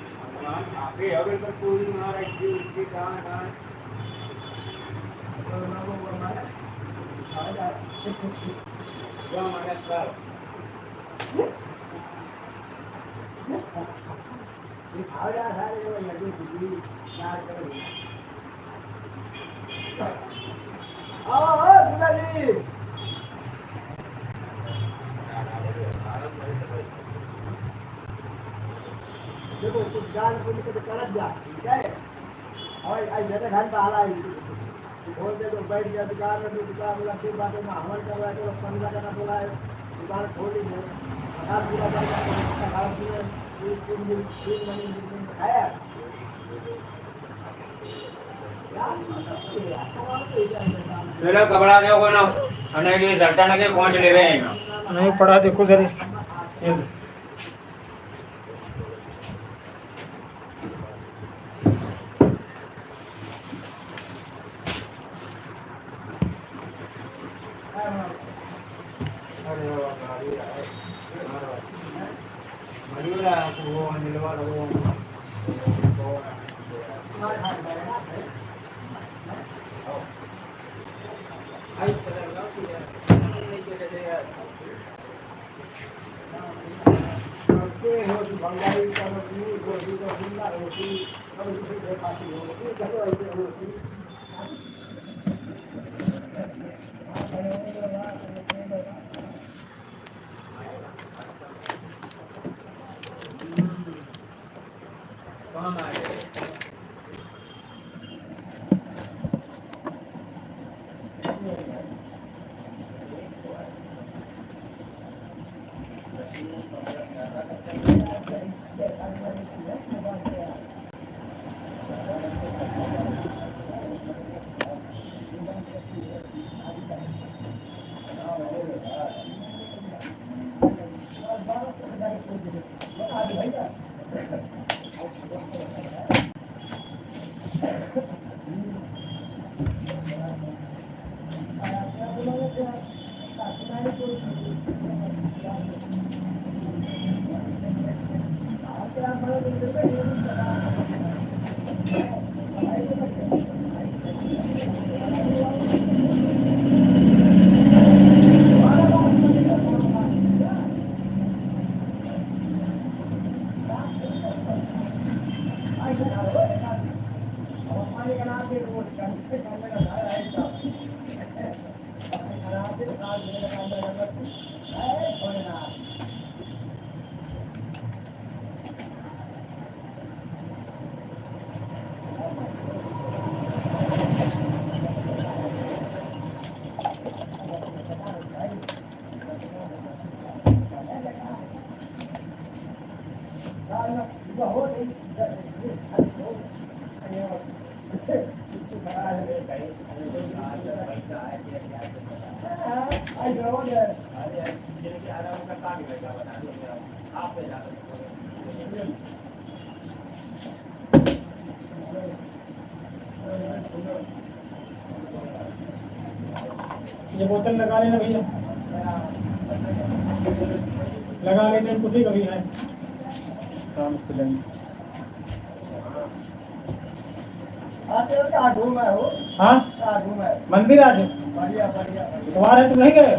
आओ दुलारी कुछ जान को निकल कर जा ठीक है और आई जगह घर पे आ रहा है बोल दे तो बैठ गया दुकान में दुकान वाला फिर बातें में हमल कर रहा है तो पंद्रह का बोला है दुकान खोल ली आधार पूरा जाएगा आधार पूरा 3 महीने खाया પેલો કપડા દેવો કોનો અને જે સરતા નકે પહોંચ લેવે नहीं पढ़ा देखो जरा ये लो। बंगाली का रोटी तो जिंदा रोटी और दूसरी खाती रोटी चलो ऐसे रोटी कौन आ गए ये बोतल लगा लेना भैया, लगा लेने इनको भी कभी है शाम को लेंगे। हाँ मंदिर आज तुम्हारे तुम नहीं गए?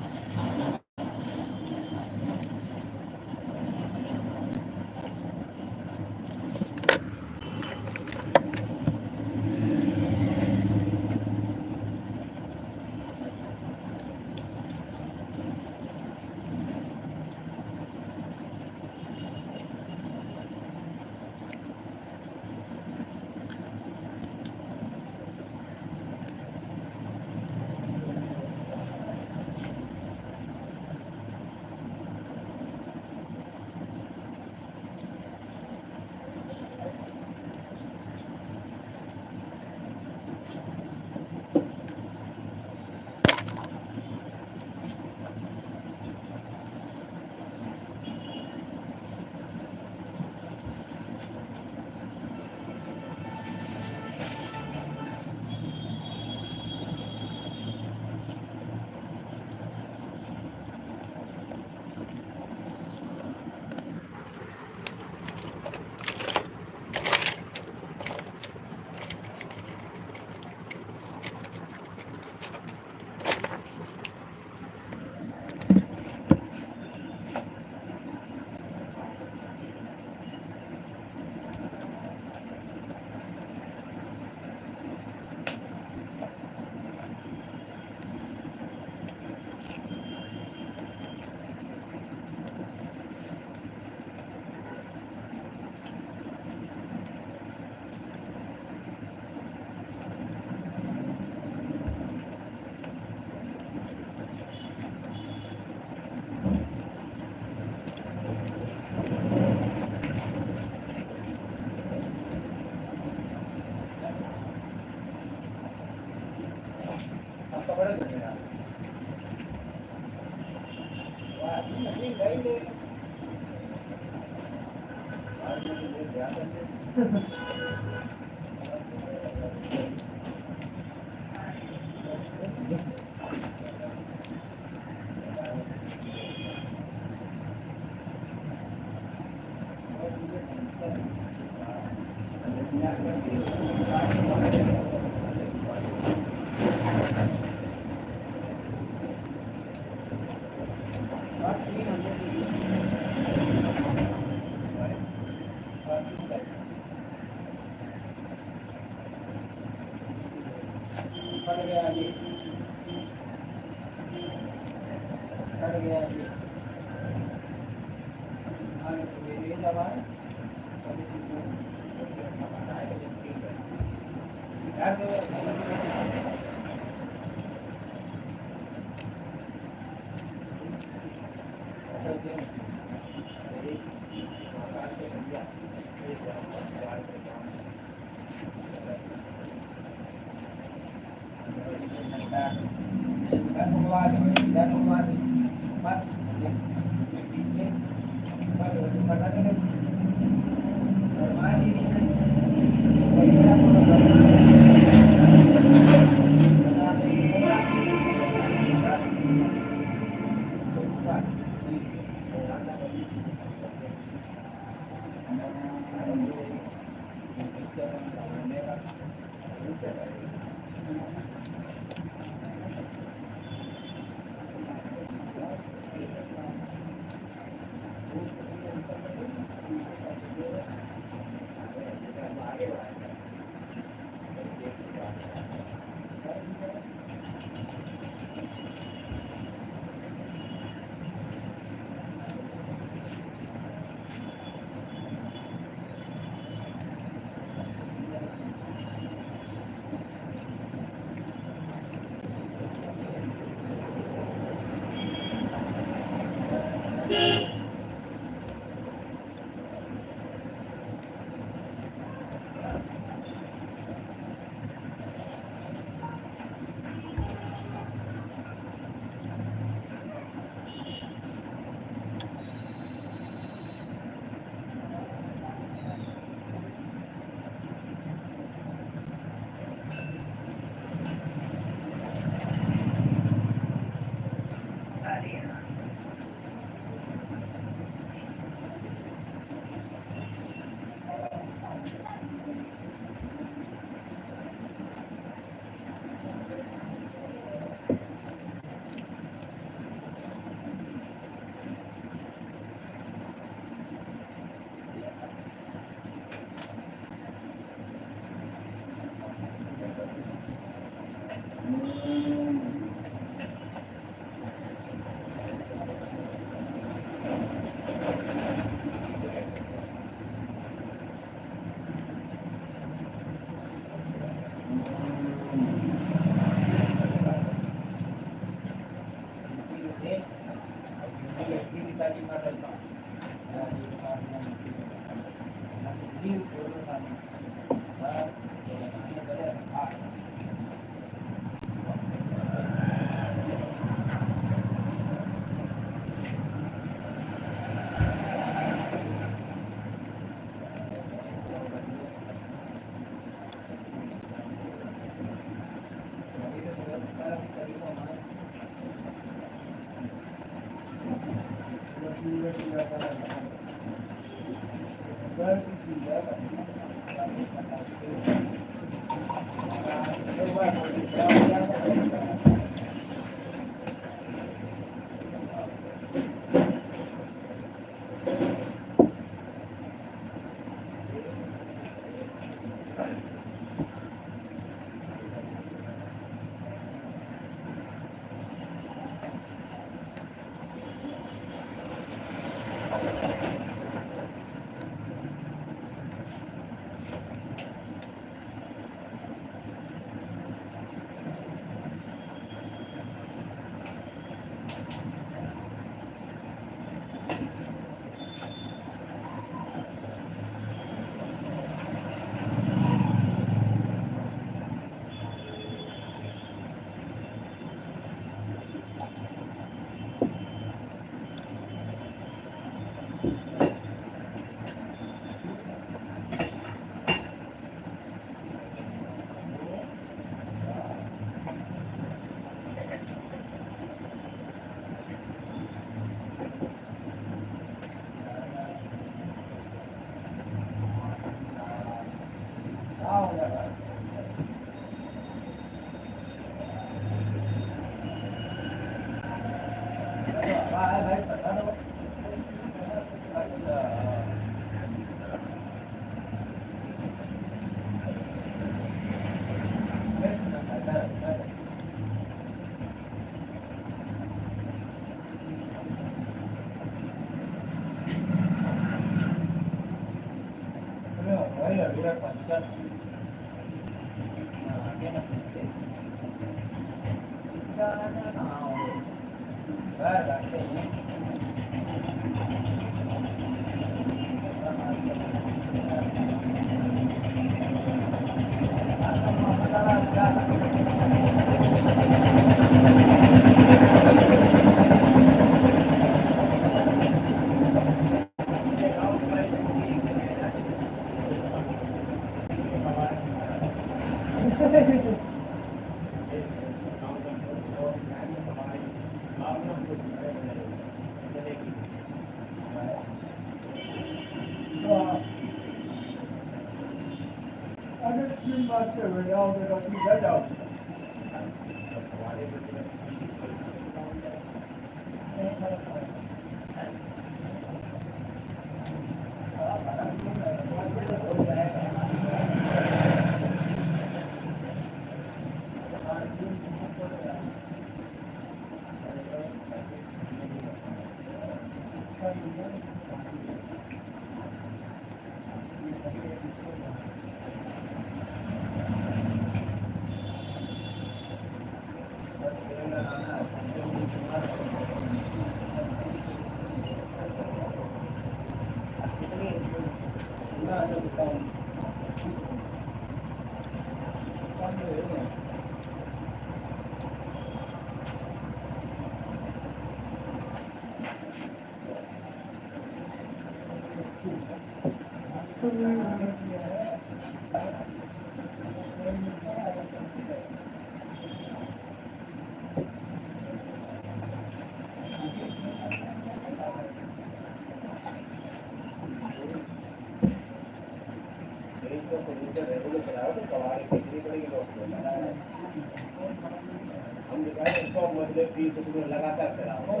लगातार चलाओ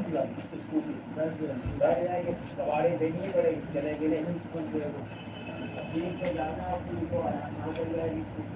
स्कूटी बैठ जाएंगे सवारी देखनी पड़ेगी चलेगी नहीं ठीक से जाना आपको तो आराम हो जाएगी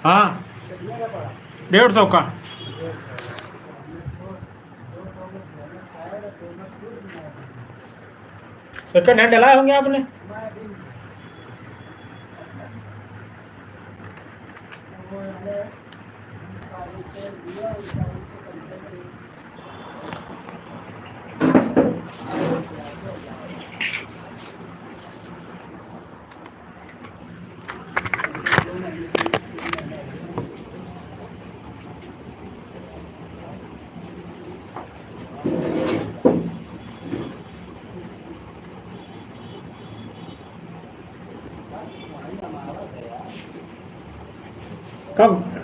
हाँ 150 का। सेकंड हैंड डलाए होंगे आपने? कब?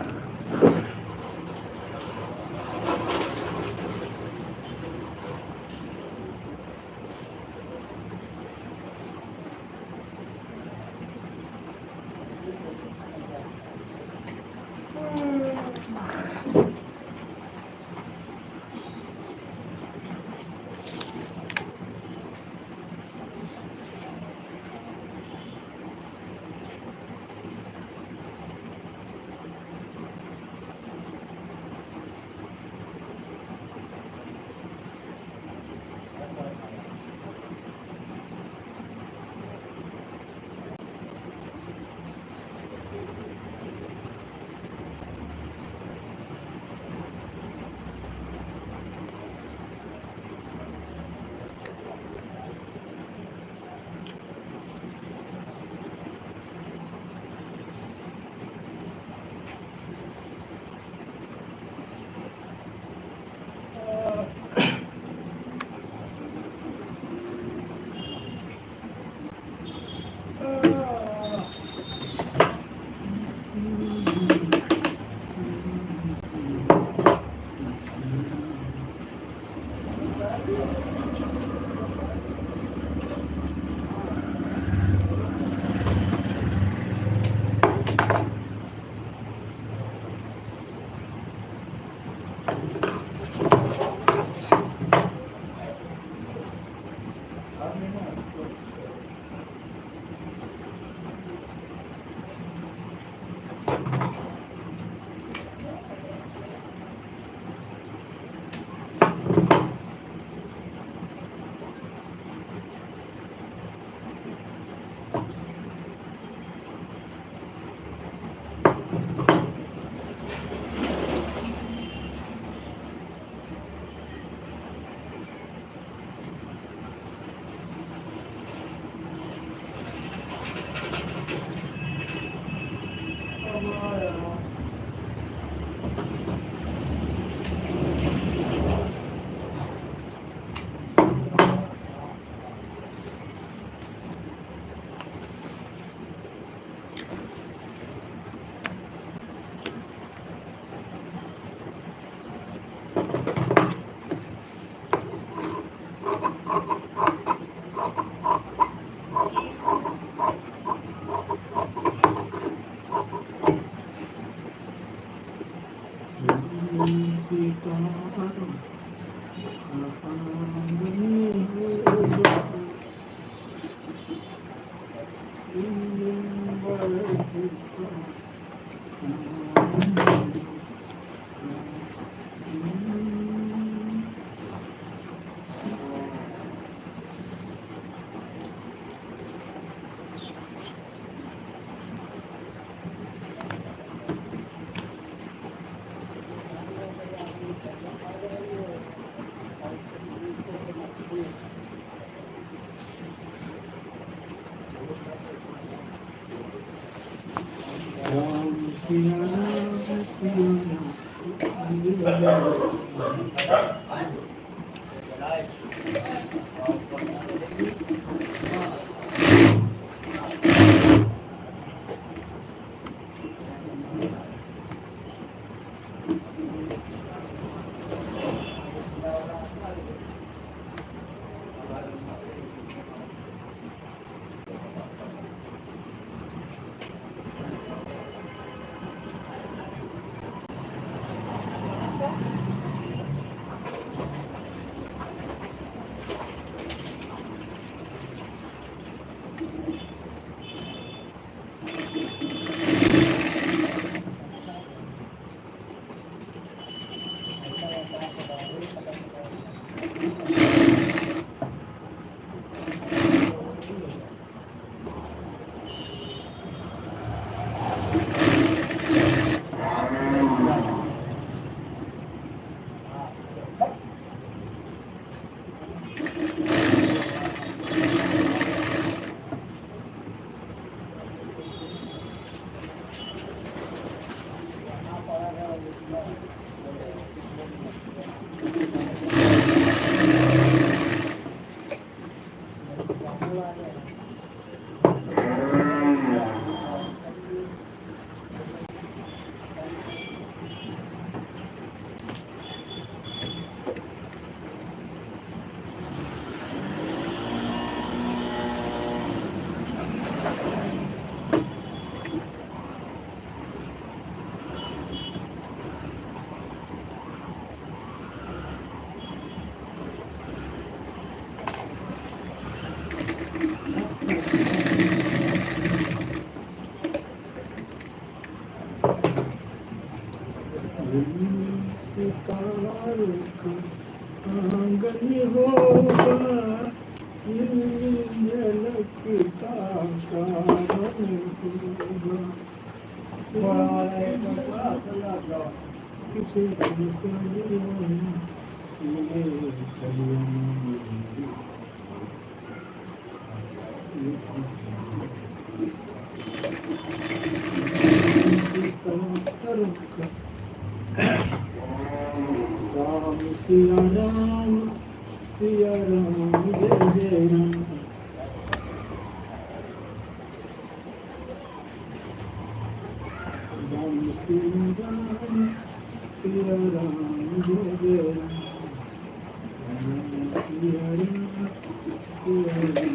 सिया राम जय जय राम राम सिया राम जय जय राम सिया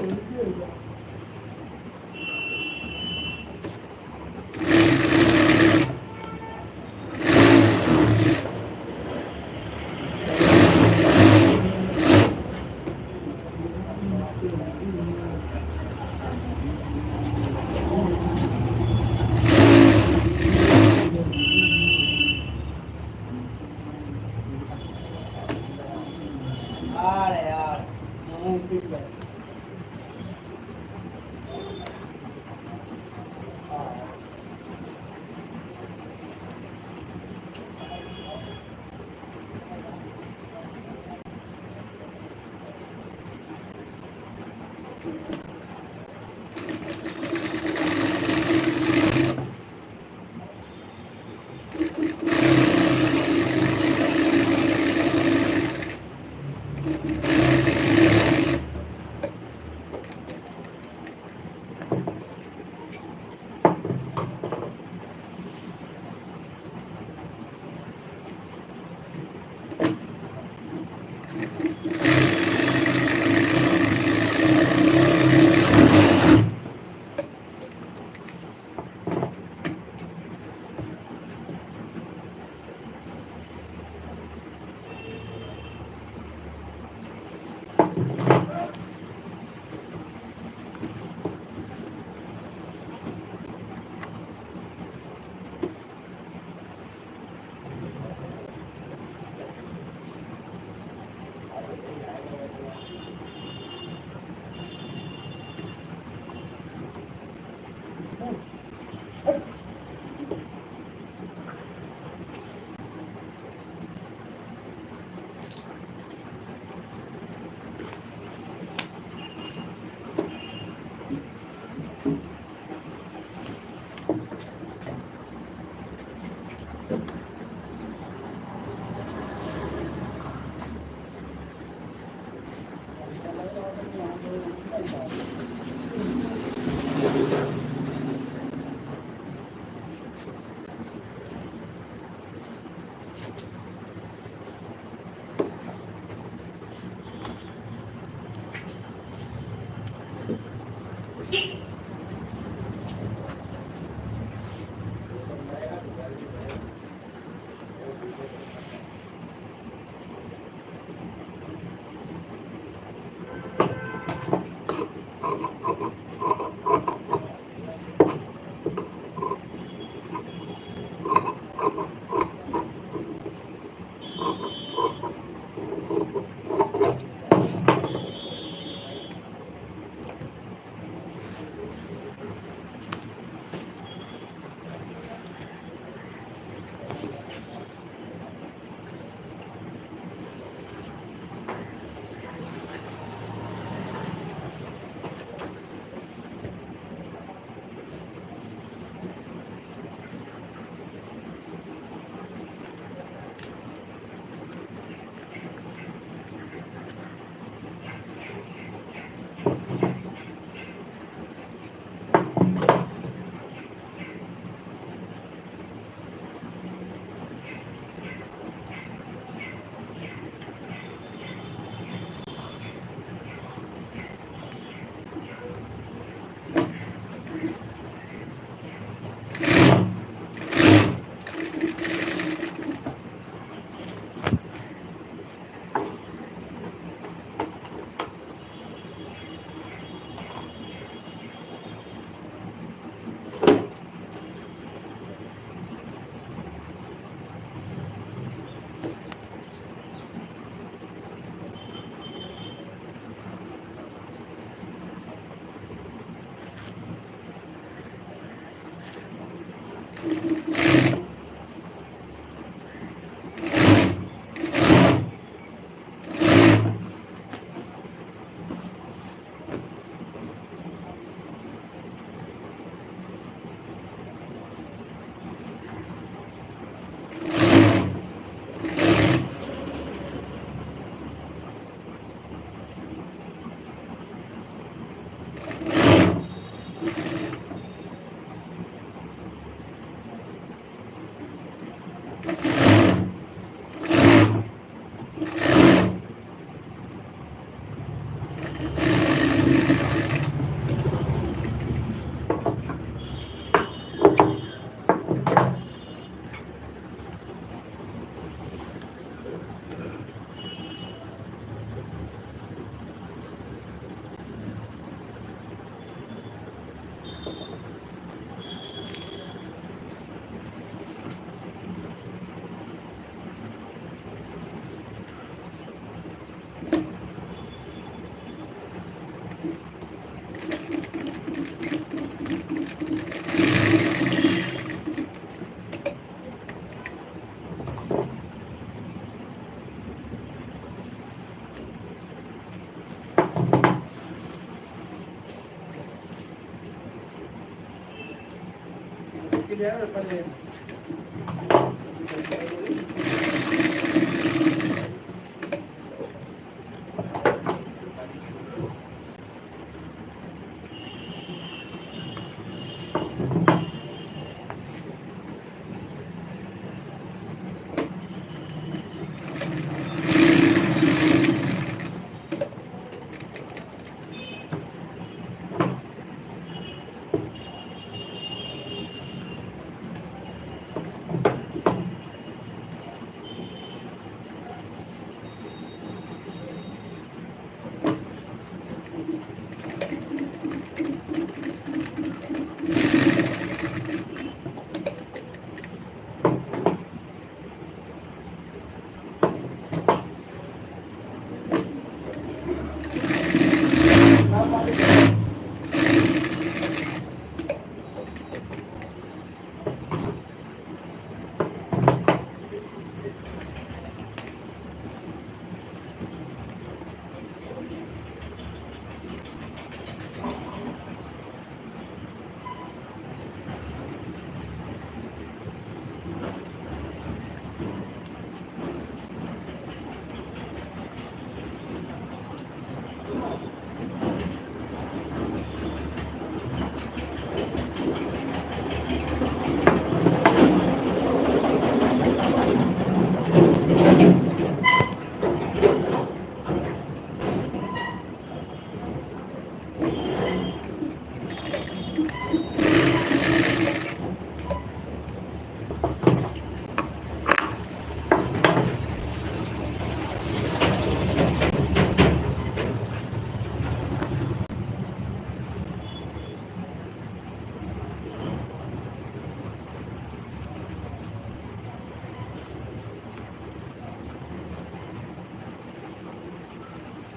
Thank you.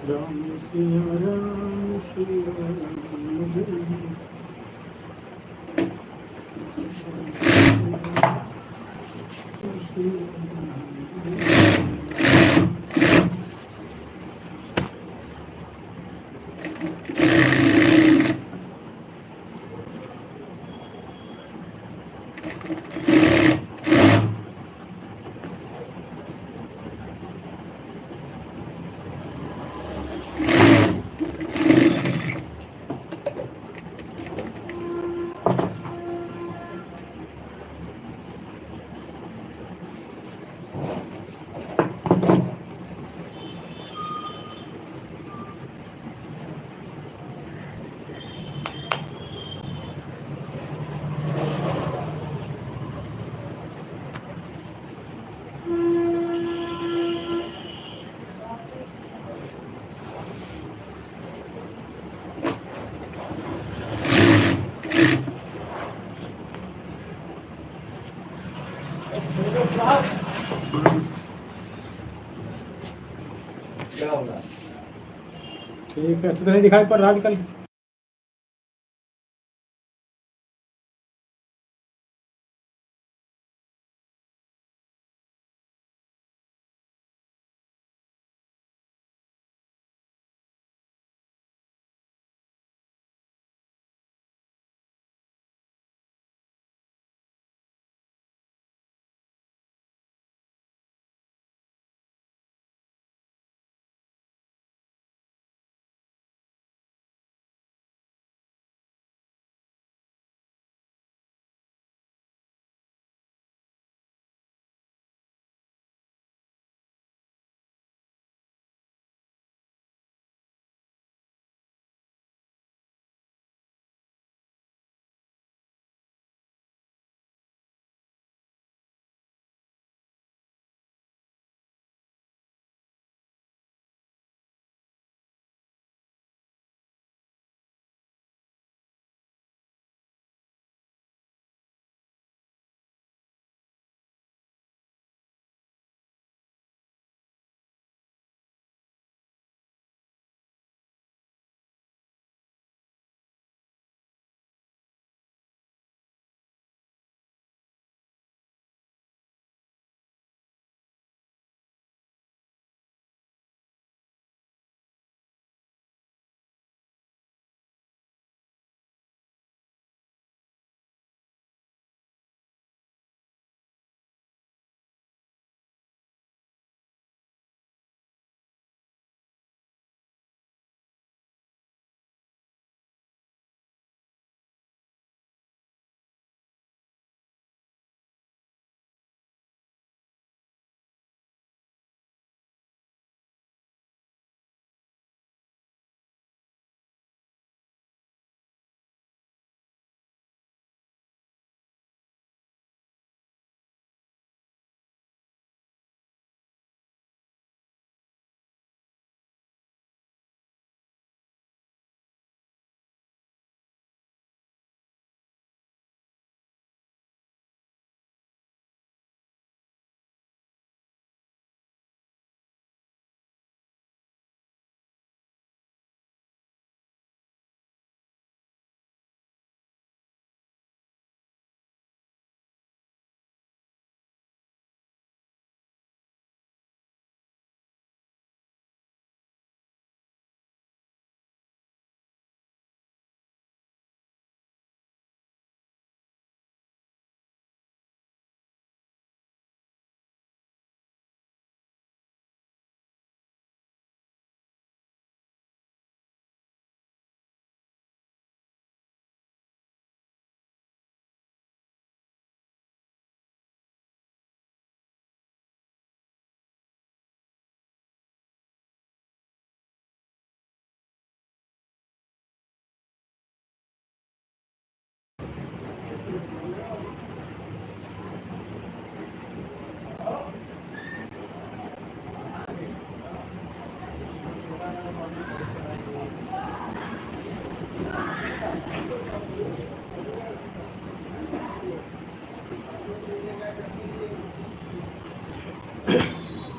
राम सिया राम सिया राम जय जय क्या होगा? ठीक है, अच्छी तरह दिखाई पड़ रहा है आजकल।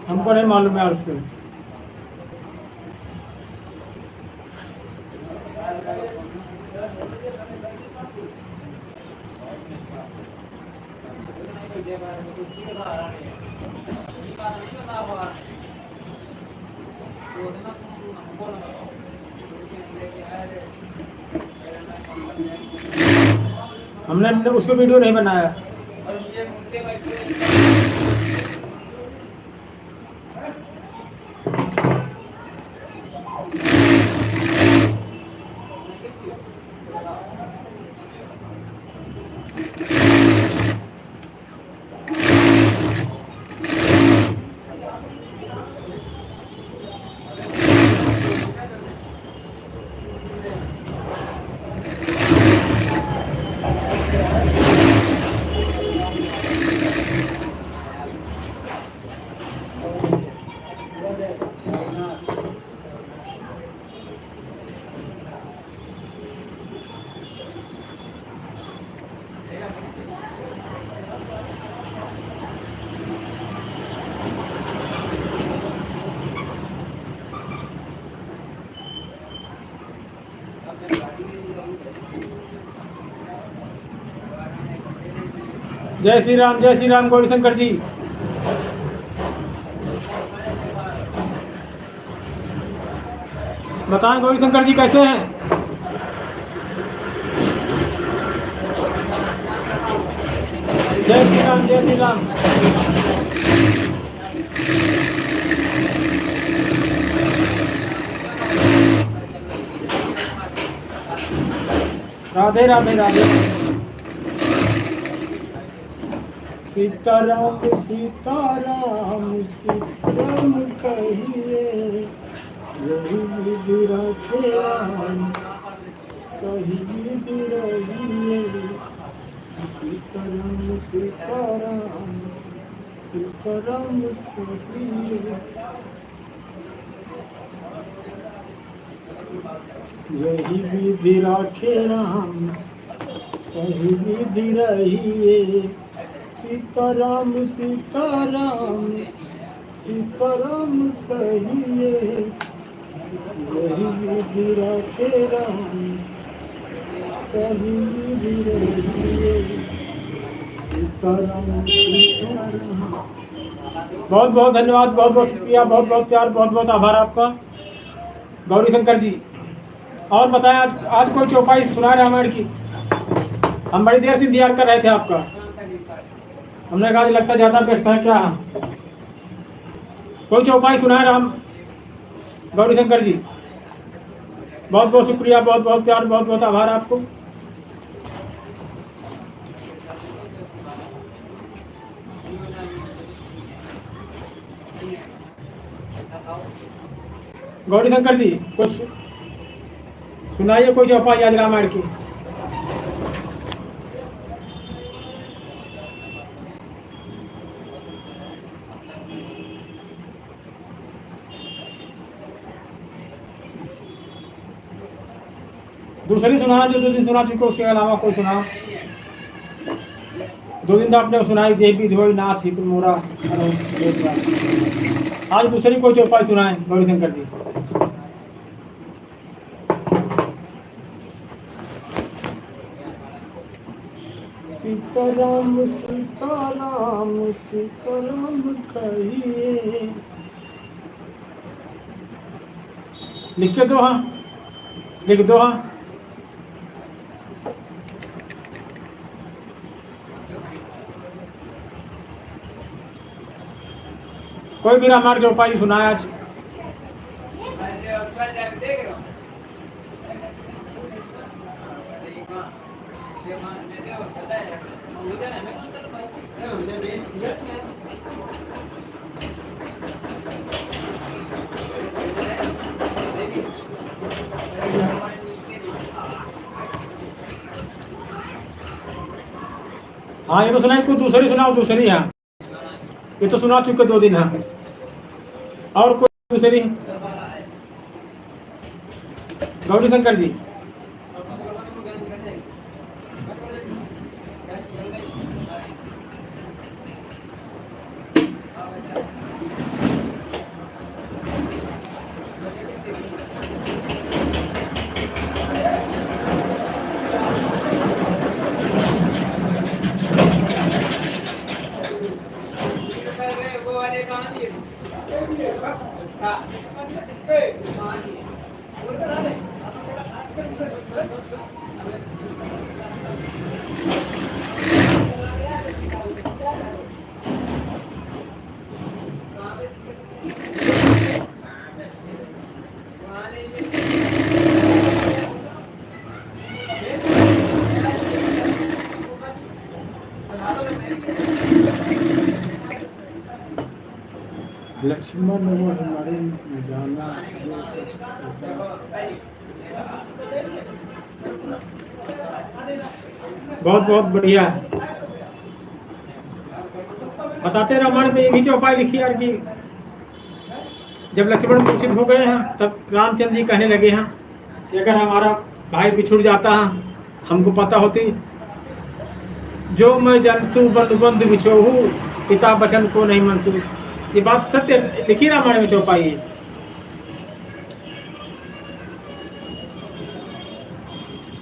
हमको नहीं मालूम यार उसको। हमने उस पर वीडियो नहीं बनाया। जय श्री राम गौरीशंकर जी। बताएं गौरीशंकर जी कैसे हैं? जय श्री राम, जय श्री राम। राधे राधे राधे। सीताराम सीताराम सीताराम कहिए, यही विधि रखे राम कहीं भी रहिए। सीताराम सीताराम सीताराम कहिए, यही विधि रखे राम कहीं विधि रहिए। सीताराम सीताराम सीताराम कहिए, यही विधि रखे राम कहीं भी रहिए। सीताराम सीताराम। बहुत बहुत धन्यवाद, बहुत बहुत शुक्रिया, बहुत बहुत प्यार, बहुत बहुत आभार आपका गौरीशंकर जी। और बताएं आज कोई चौपाई सुना रामायण की? हम बड़ी देर से इंतजार कर रहे थे आपका। हमने कहा लगता ज़्यादा व्यस्त है क्या? हम कोई चौपाई सुनाए राम गौरीशंकर जी। बहुत बहुत शुक्रिया, बहुत बहुत प्यार, बहुत बहुत आभार आपको। गौरीशंकर जी कुछ सुनाइए, कोई चौपाई आज रामायण की। दूसरी सुनाना जो 2 दिन सुना चुके, उसके अलावा कोई सुनाओ। 2 दिन तो आपने सुनाई, जय विधि होई नाथ हित मोरा। आज दूसरी कोई चौपाई सुनाए गौरीशंकर जी। सीताराम सीताराम सीताराम कहिए, लिख के दो। हाँ लिख दो। हाँ कोई भी रामायण चौपाई सुनाए आज। हाँ ये तो सुनाई, कोई दूसरी सुनाओ। दूसरी हाँ ये तो सुना चुके 2 दिन। हाँ और कोई दूसरी गौरीशंकर जी। लक्ष्मण वो हमारे न जाना जो कुछ बचा। बहुत बहुत बढ़िया। बताते रामायण में एक ही चौपाई लिखी यार कि जब लक्ष्मण मूर्छित हो गए हैं तब रामचंद्र जी कहने लगे हैं कि अगर हमारा भाई बिछुड़ जाता है, हमको पता होती जो मैं जंतु बंधु बिछोहू पिता बचन को नहीं मनतू। ये बात सत्य लिखी रामायण में चौपाई है।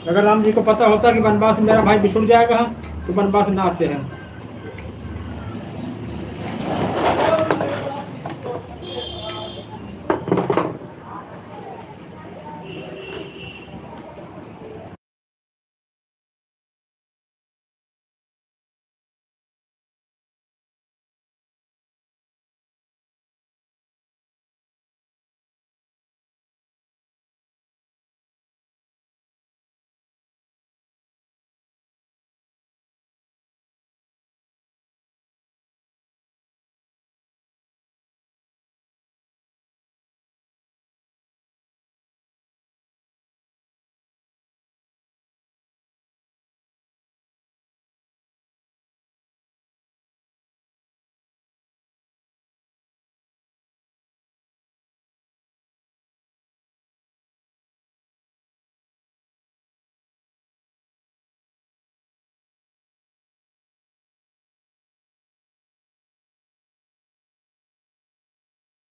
अगर राम जी को पता होता कि वनवास में मेरा भाई बिछुड़ जाएगा तो वनवास ना आते हैं।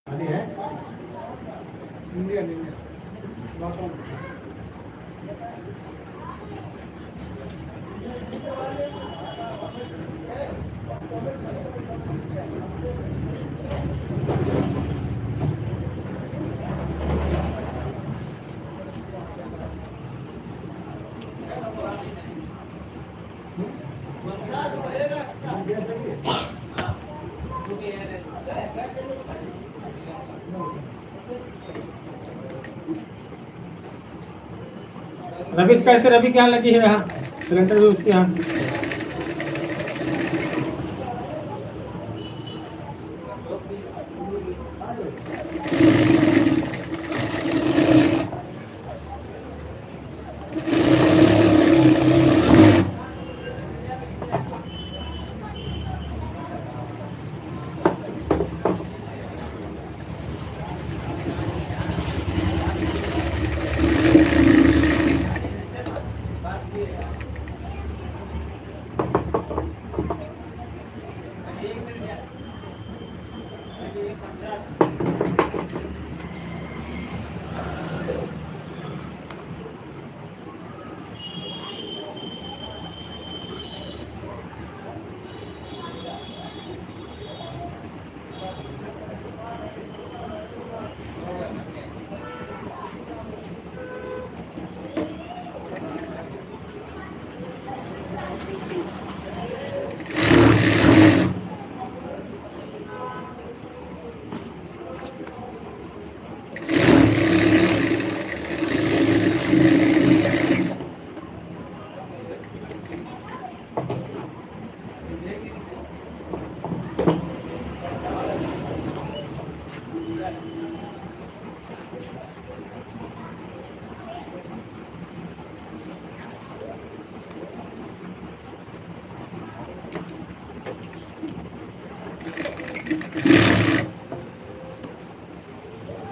खाली है इंडियन रवि कहते रवि के यहाँ लगी है, यहाँ सिलेंडर भी उसके यहाँ।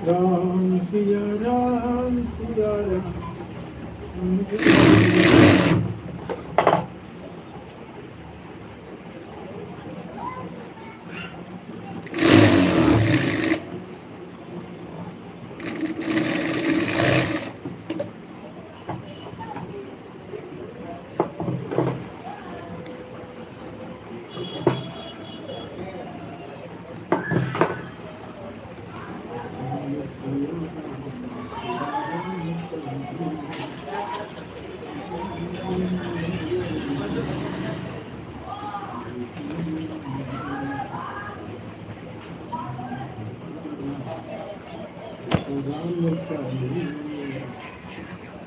राम सिया राम सिया राम।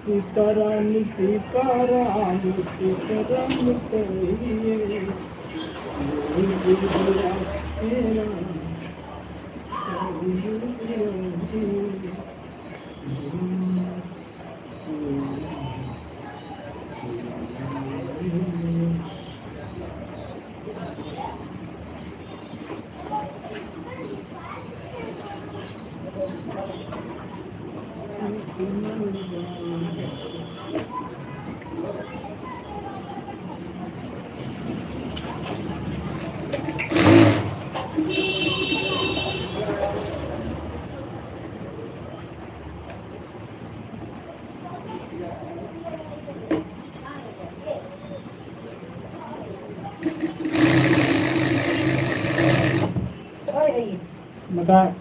सीताराम सीताराम सीताराम कहिए बताए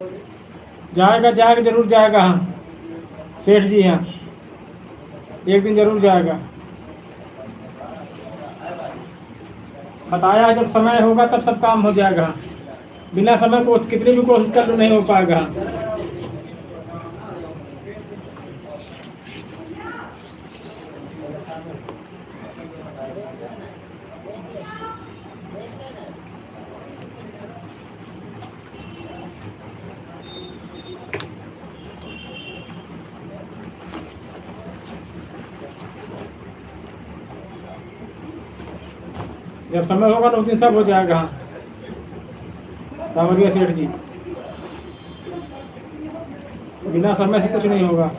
जाएगा जाएगा जरूर जाएगा। हाँ सेठ जी, हाँ एक दिन जरूर जाएगा। बताया है, जब समय होगा तब सब काम हो जाएगा। बिना समय को कितनी भी कोशिश कर लो नहीं हो पाएगा। जब समय होगा ना उस दिन सब हो जाएगा। सांवरिया सेठ जी, बिना समय से कुछ नहीं होगा।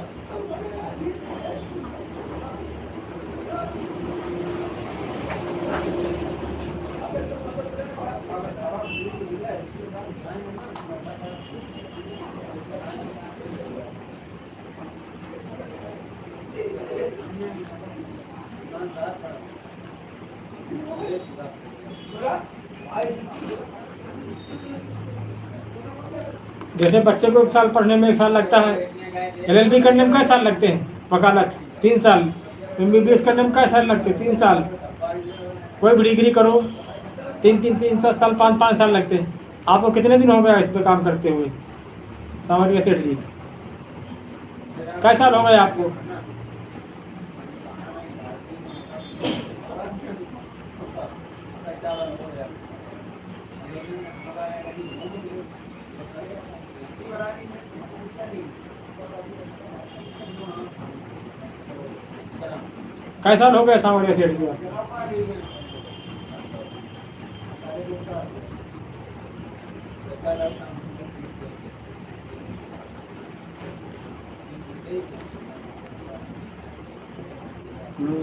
जैसे बच्चे को 1 साल पढ़ने में 1 साल लगता है, LLB करने में कई साल लगते हैं, वकालत 3 साल, MBBS करने में कई साल लगते हैं, 3 साल, कोई भी डिग्री करो 3 साल 5 साल लगते हैं। आपको कितने दिन हो गया इस पे काम करते हुए सांवरिया सेठ जी? कई साल हो गए आपको? कई साल हो गए सांवरिया सेठ जी?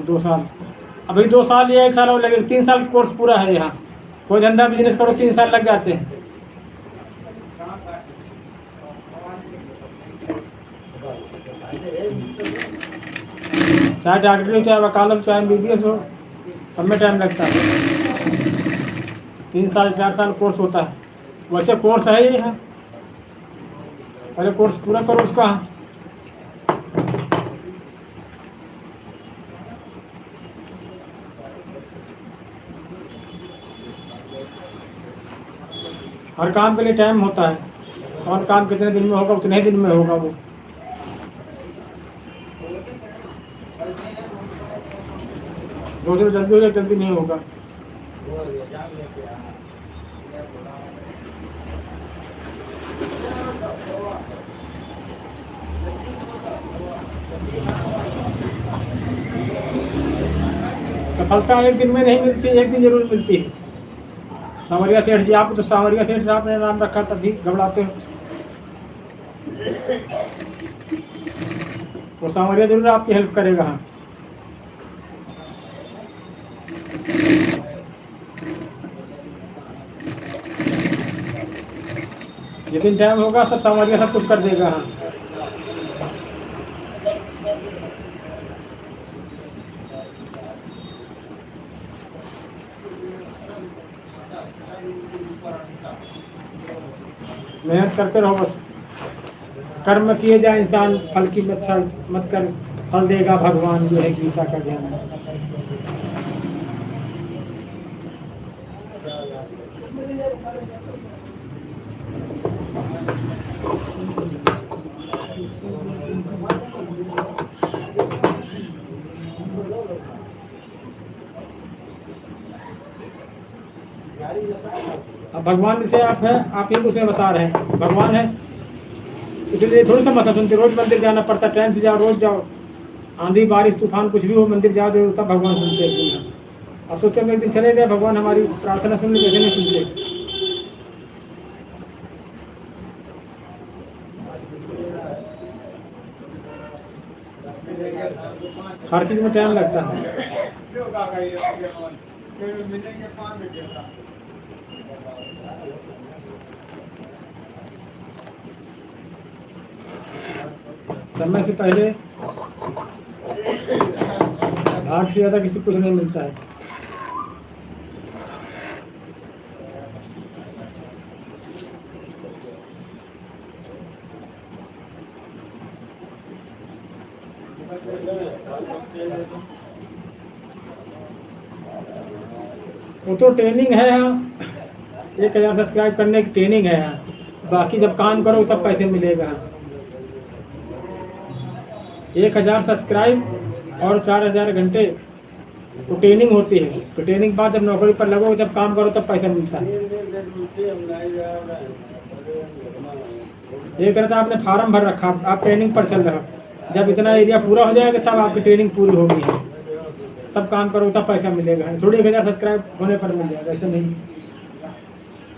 2 साल। अभी 2 साल या 1 साल और लगेगा, 3 साल कोर्स पूरा है यहाँ। कोई धंधा बिजनेस करो 3 साल लग जाते हैं। चाहे डॉक्टरी हो, चाहे वकालत, चाहे MBBS हो, सब में टाइम लगता है। 3 साल 4 साल कोर्स होता है। वैसे कोर्स है ही है, पहले कोर्स पूरा करो उसका। हर काम के लिए टाइम होता है, कौन काम कितने दिन में होगा उतने ही दिन में होगा वो। सोचो जल्दी हो जाए, जल्दी नहीं होगा। सफलता एक दिन में नहीं मिलती, एक दिन जरूर मिलती है। सांवरिया सेठ जी, आप तो सांवरिया सेठ आपने नाम रखा तभी घबराते हो। वो सांवरिया जरूर आपकी हेल्प करेगा। हाँ जितने टाइम होगा सब सांवरिया सब कुछ कर देगा। हाँ मेहनत करते रहो बस। कर्म किए जाए इंसान, फल की इच्छा मत कर, फल देगा भगवान, जो है गीता का ज्ञान। अब भगवान से आप है, आप ही उसे बता रहे हैं भगवान है, इसलिए थोड़ी समस्या सुनते। रोज मंदिर जाना पड़ता, टाइम से जाओ, रोज जाओ, आंधी बारिश तूफान कुछ भी हो मंदिर जाओ तब भगवान सुनते हैं। अब सोचो हम एक दिन चले गए, भगवान हमारी प्रार्थना सुनने कैसे नहीं सुनते। हर चीज में टाइम लगता है। समय से पहले भाग से ज़्यादा किसी को कुछ नहीं मिलता है। वो तो ट्रेनिंग है यहाँ, 1000 सब्सक्राइब करने की ट्रेनिंग है यहाँ, बाकी जब काम करो तब पैसे मिलेगा। 1000 सब्सक्राइब और 4000 घंटे तो ट्रेनिंग होती है, तो ट्रेनिंग के बाद जब नौकरी पर लगो, जब काम करो तब पैसा मिलता है। एक तरह से आपने फार्म भर रखा, आप ट्रेनिंग पर चल रहे हो, जब इतना एरिया पूरा हो जाएगा तब आपकी ट्रेनिंग पूरी होगी, तब काम करो तब पैसा मिलेगा। थोड़ी 1000 सब्सक्राइब होने पर मिल जाएगा, ऐसा नहीं।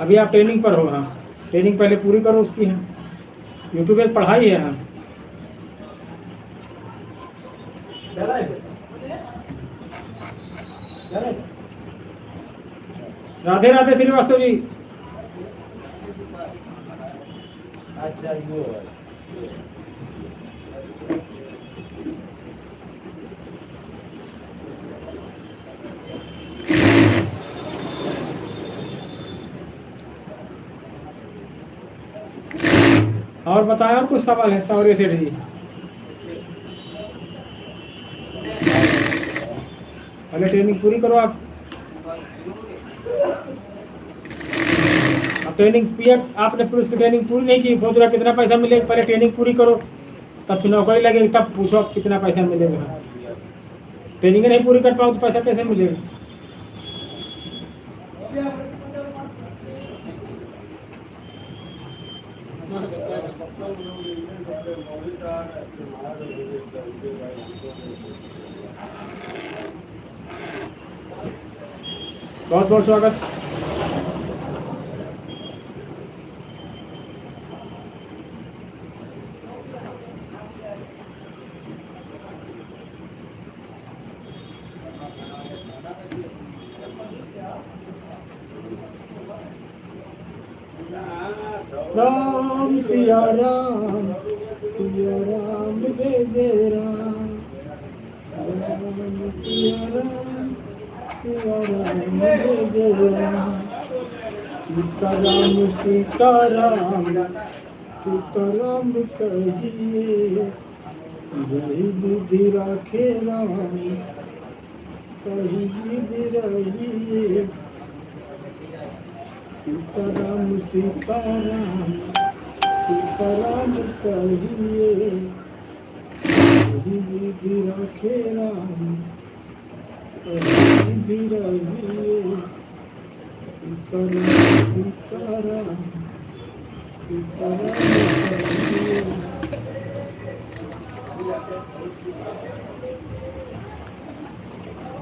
अभी आप ट्रेनिंग पर हो, हाँ ट्रेनिंग पहले पूरी करो उसकी। हाँ यूट्यूब एक पढ़ाई है। हाँ राधे राधे श्रीवास्तव जी। अच्छा वो और बताया, और कुछ सवाल है सौर्य सेठ जी? पहले ट्रेनिंग पूरी करो आप। ट्रेनिंग आपने पुलिस की ट्रेनिंग पूरी नहीं की, सोच रहा कितना पैसा मिलेगा, पहले ट्रेनिंग पूरी करो तब फिर नौकरी लगेगी, तब पूछो कितना पैसा मिलेगा। ट्रेनिंग नहीं पूरी कर पाओ तो पैसा कैसे मिलेगा? बहुत बहुत स्वागत। राम सिया राम जय जय राम, राम सिया राम जय जय राम। सीताराम सीताराम सीताराम कहिए, जय बुद्धि राखे राम, कही विधि रहिए। सीताराम सीताराम सीताराम कहिए, कही विधि राखे राम, कही विधि रहिए। सीताराम सीताराम सीताराम कहिए।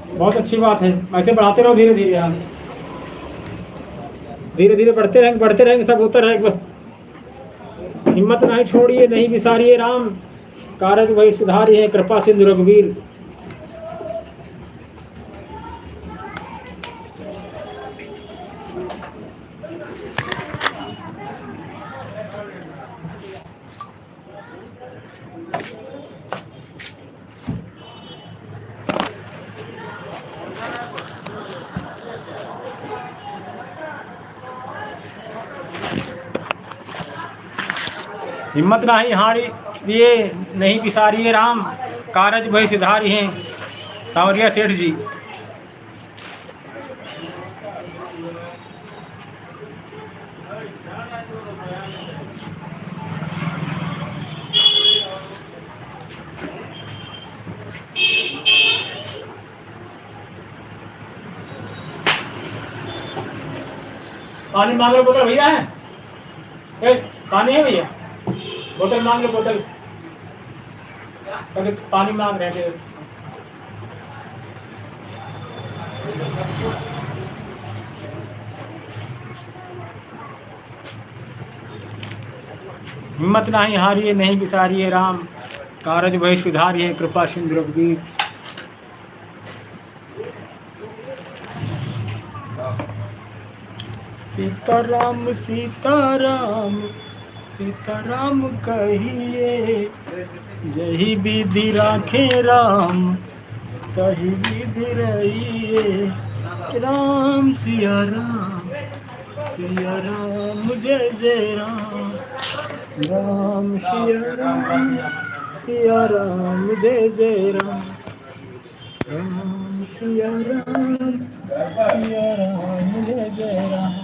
बहुत अच्छी बात है, ऐसे बढ़ाते रहो धीरे धीरे। हाँ धीरे धीरे बढ़ते रहेंगे, सब होता रहेगा। बस हिम्मत नहीं छोड़िए, नहीं विसारिए राम, कारज वही सुधारिए, कृपा सिंधु रघुवीर। हिम्मत नहीं हारिए, नहीं विसारिए राम, कारज भय सिधारी हैं। सावरिया सेठ जी। पानी मांग लो, बोतल भैया है? पानी है भैया? बोतल मांग लो, बोतल। पानी मांग रहे थे। हिम्मत नहीं हारिए, नहीं विसारिए राम, कारज भय सुधारिए, कृपा सिंधु रघुवीर। सीताराम सीताराम सीताराम कहिए, जही विधि राखे राम, तही विधि रहिए। राम सिया राम जय जय राम, राम सिया राम सिया राम जय जय राम राम सिया राम जय जय राम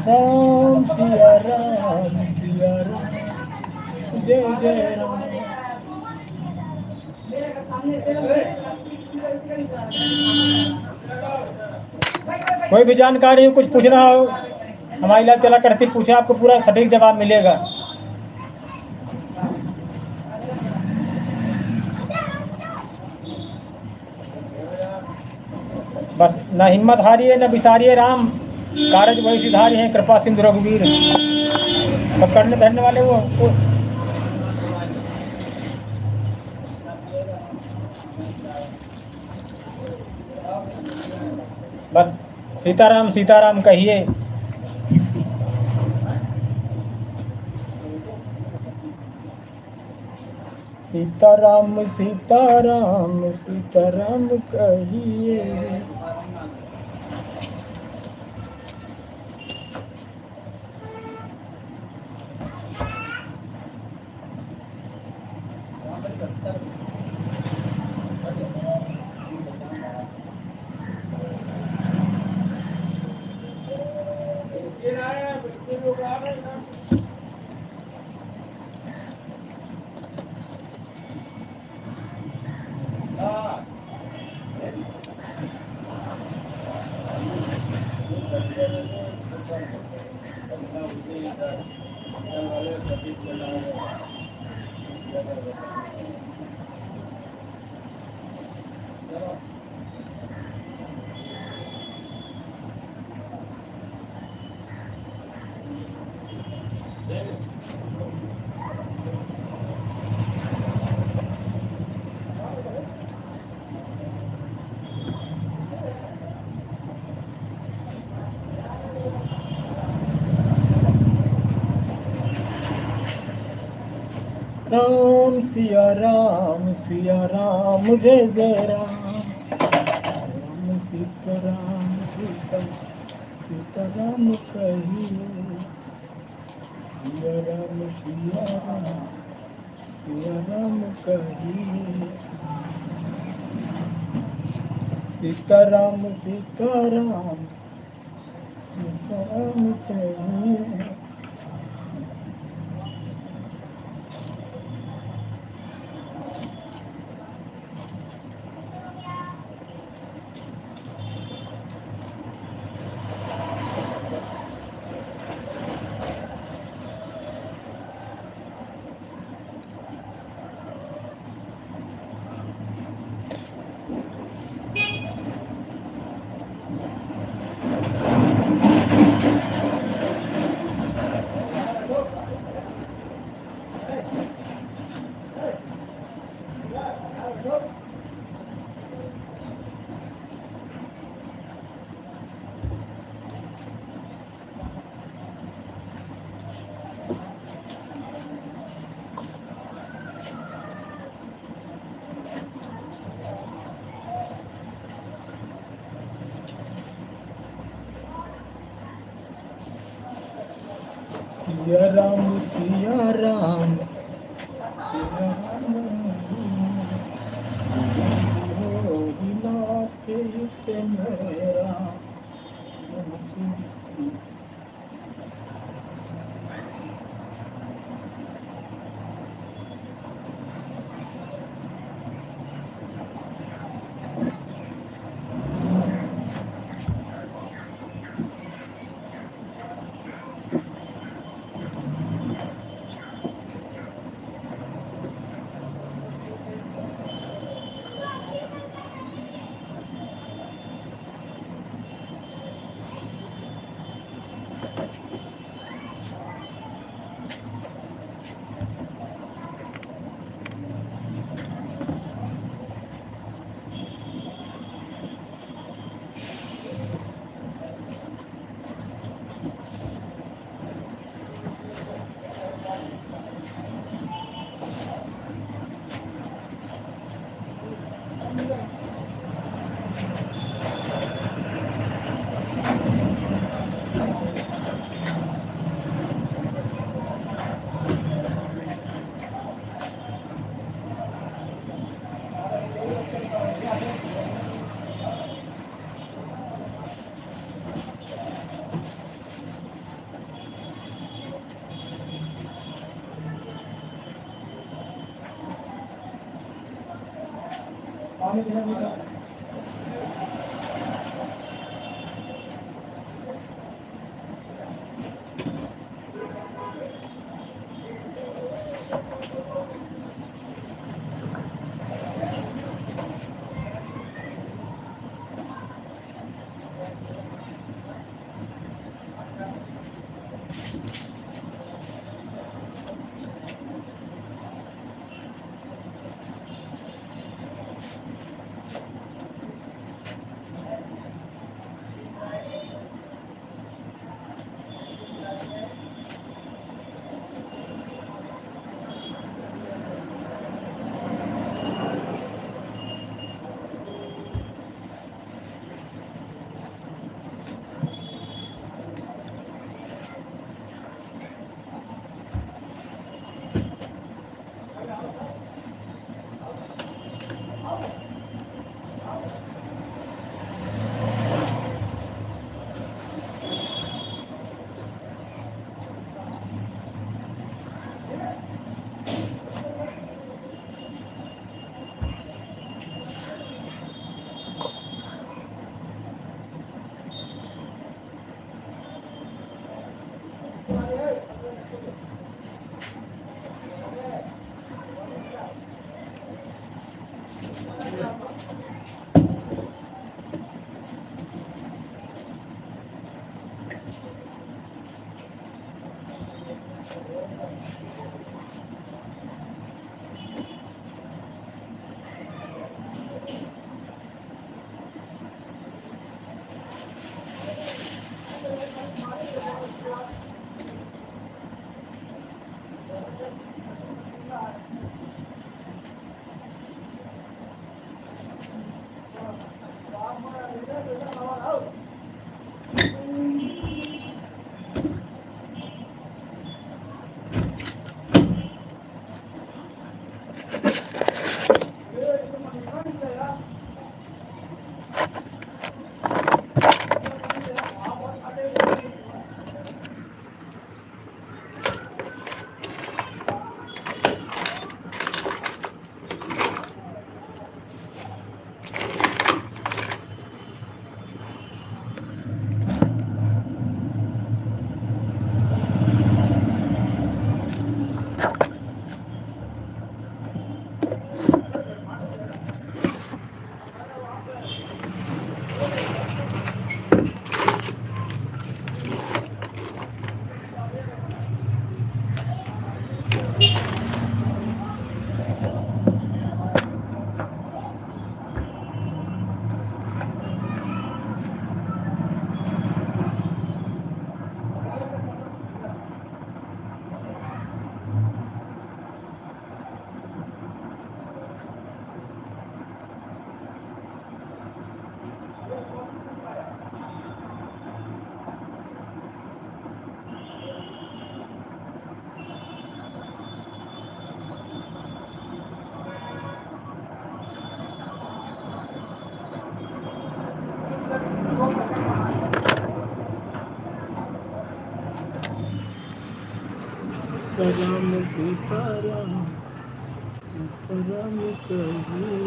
राम सिया राम जय जय राम। कोई भी जानकारी हो, कुछ पूछना हो, हमारी लाइव चला करती पूछे, आपको पूरा सटीक जवाब मिलेगा। बस न हिम्मत हारिए न बिसारिए राम, कारज वही सिधारी हैं, कृपा सिंधु रघुवीर। सब करने धरने वाले वो बस सीताराम सीताराम कहिए। सीताराम सीताराम सीताराम कहिए। राम सिया राम जय जय राम राम सीताराम सीताराम कहिए। सिया राम कहिए। सीताराम सीताराम सीताराम कहिए। सिया राम सिया राम मेरा। राम सीताराम सीताराम कहिए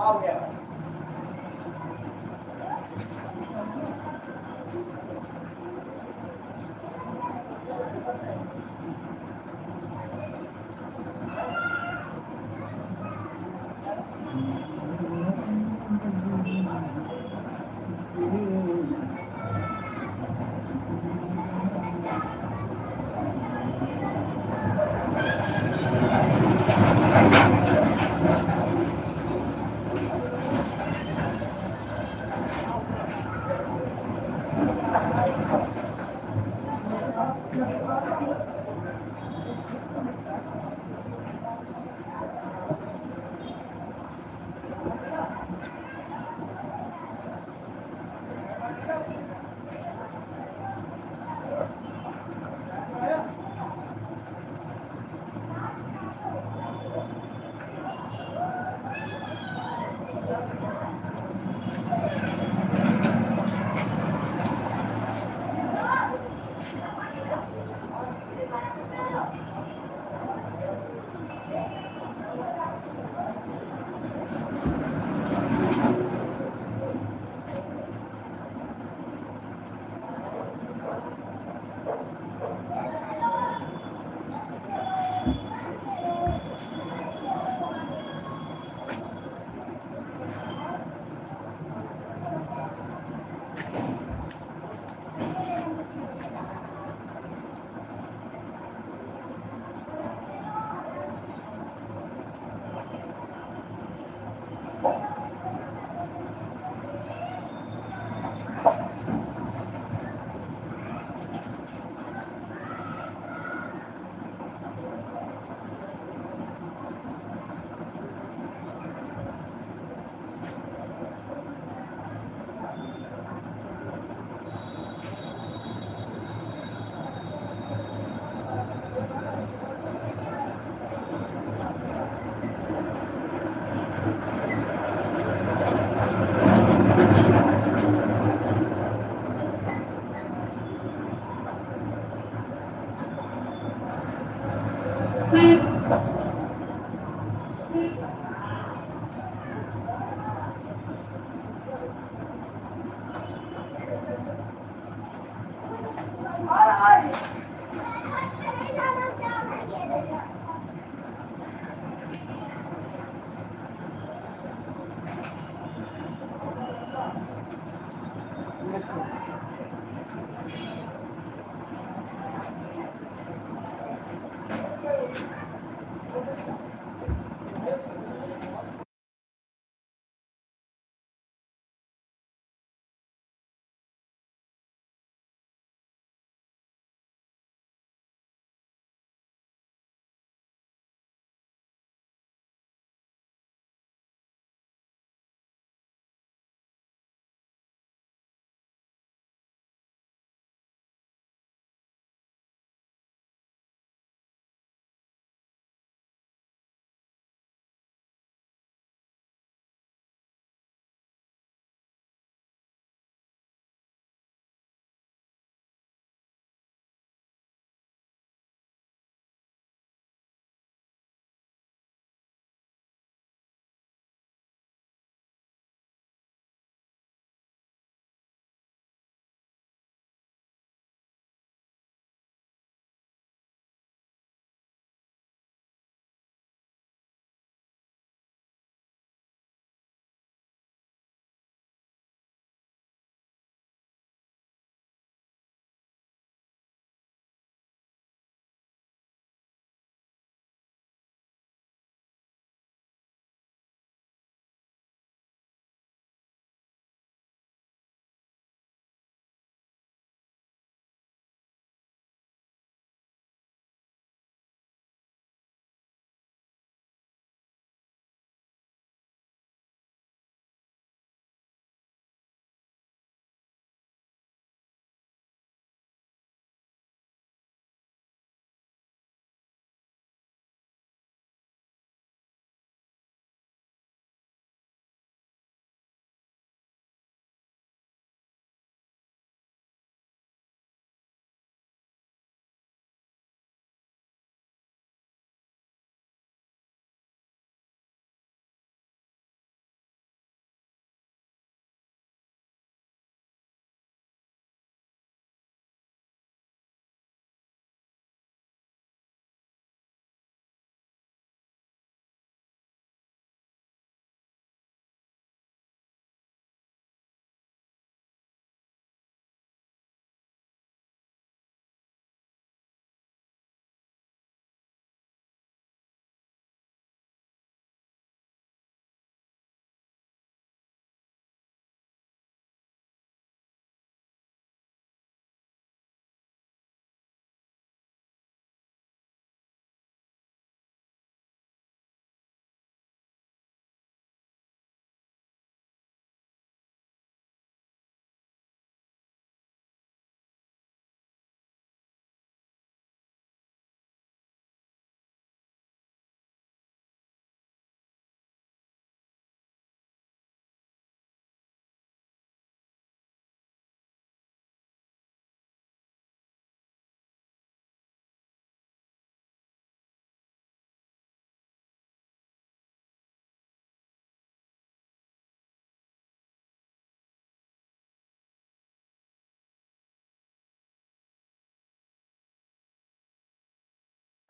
हो गया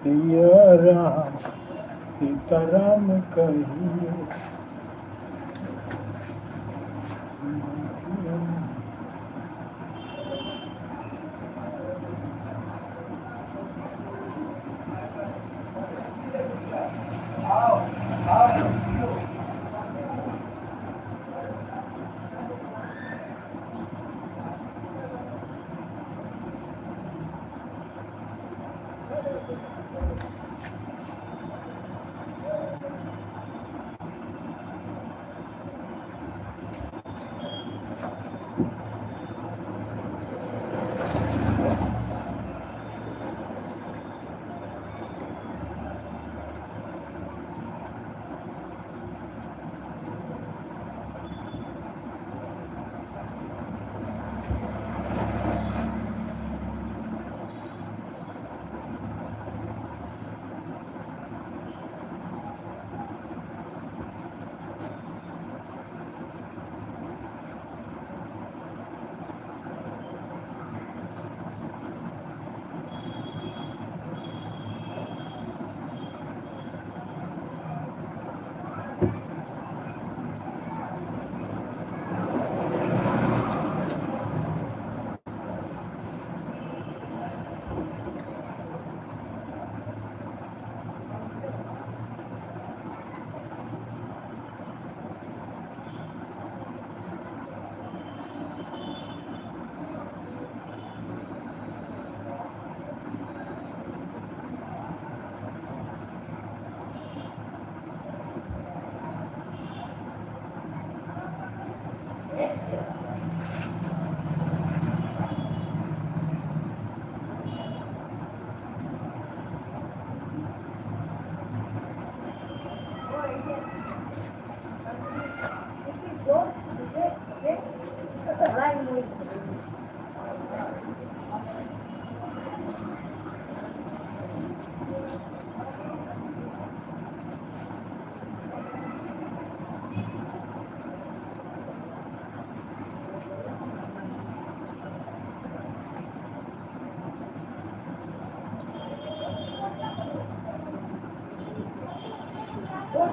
सिया राम सीताराम कहिए।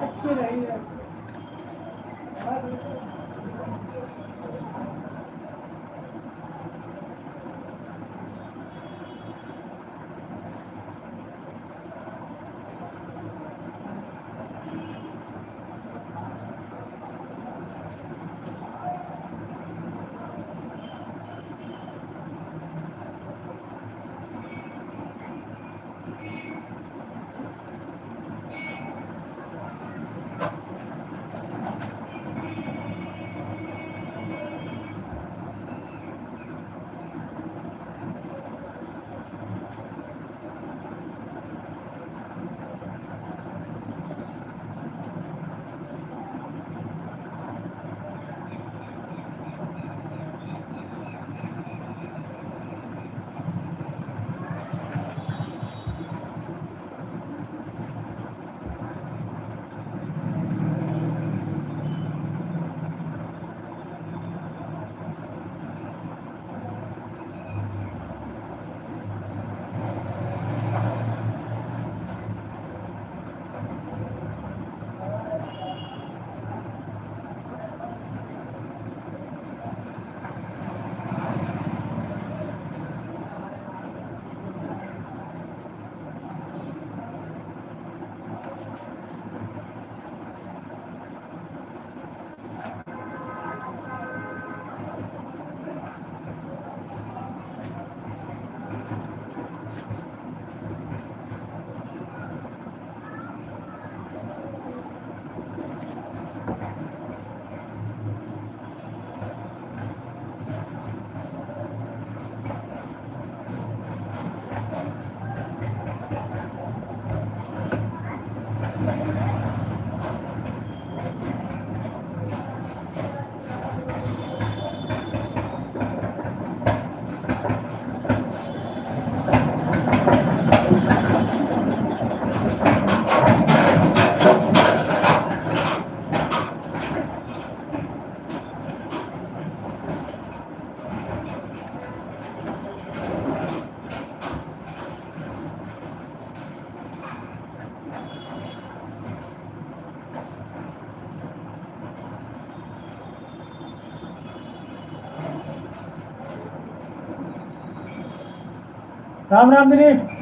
अच्छी नहीं है। राम राम दिलीप।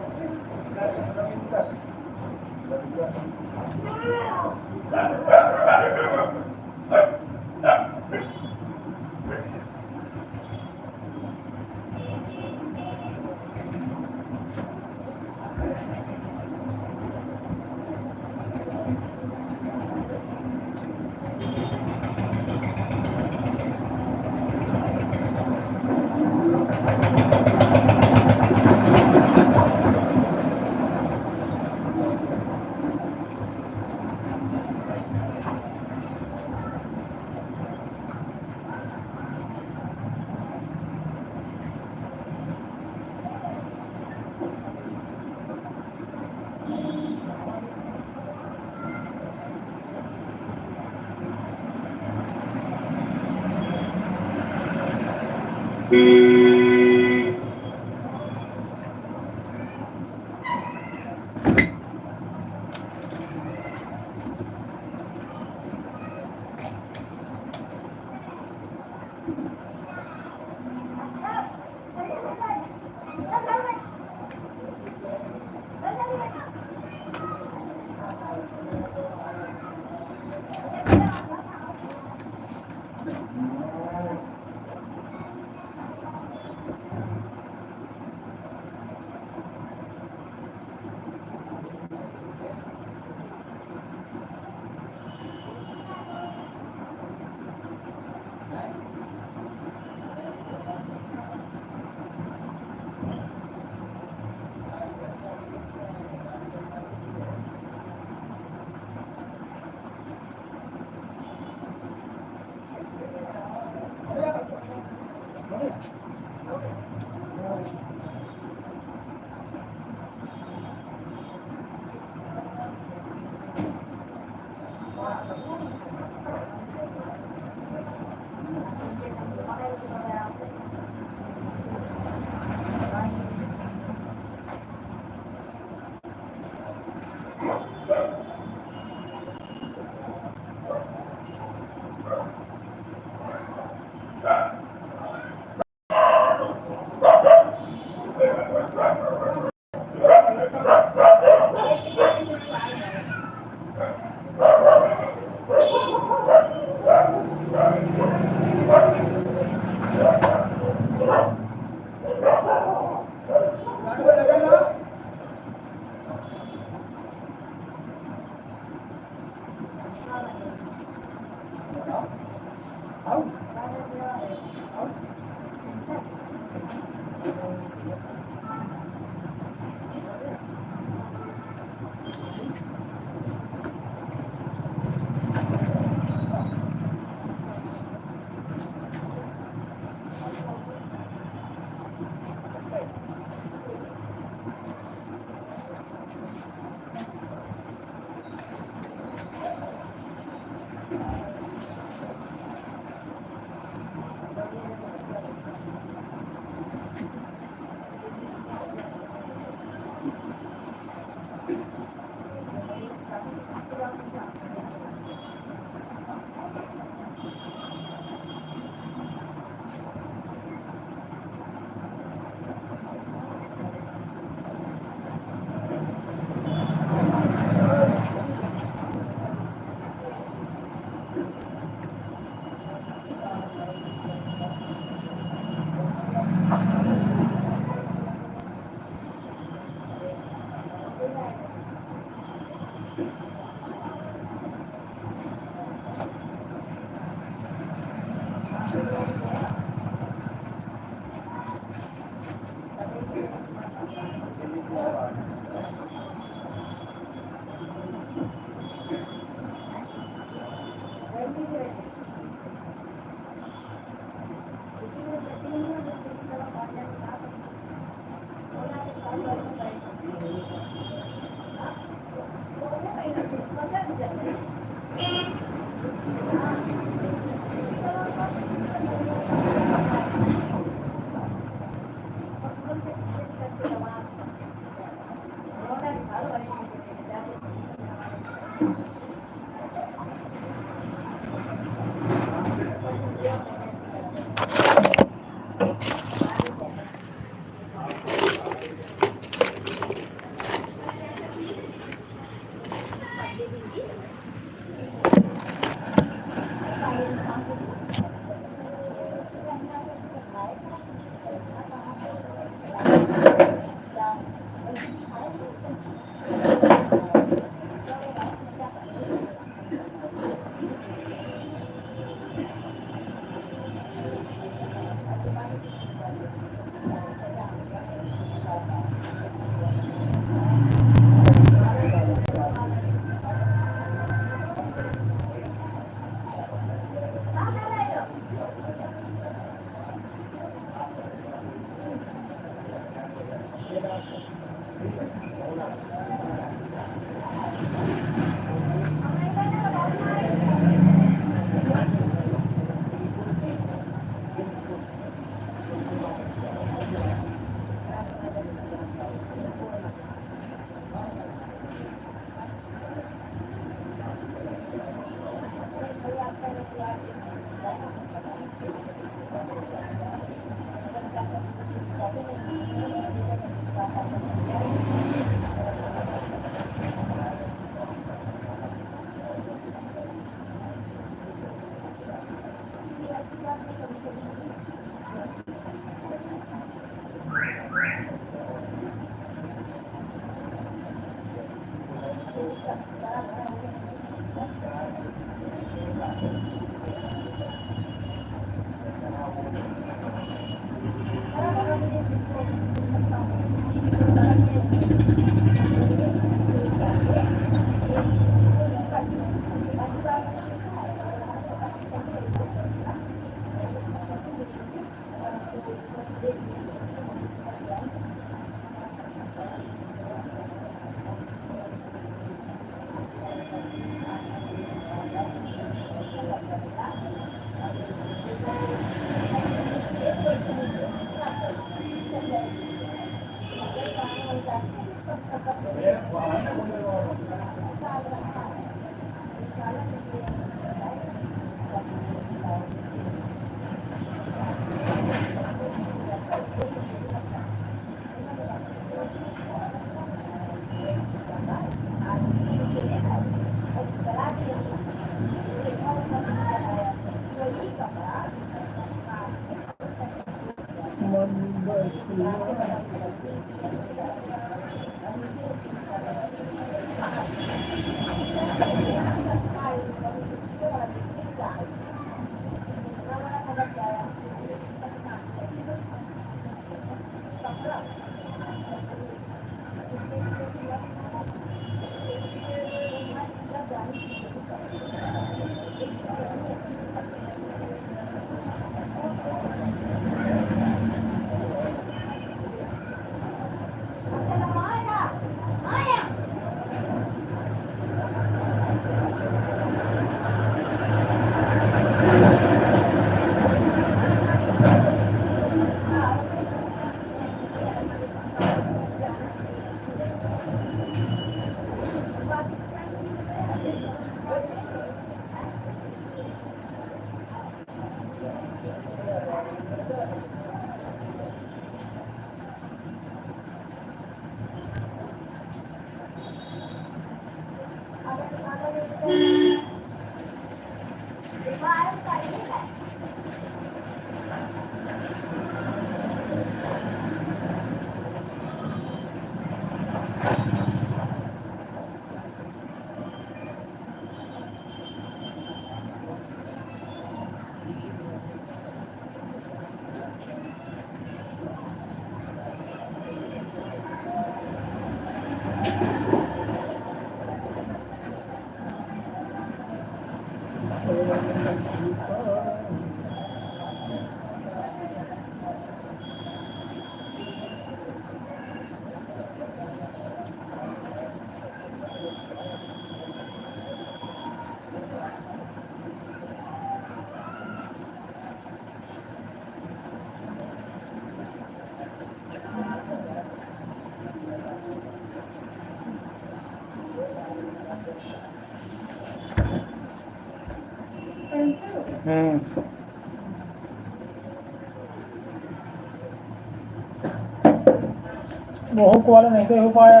वो हुक वाला नहीं से हो पाया,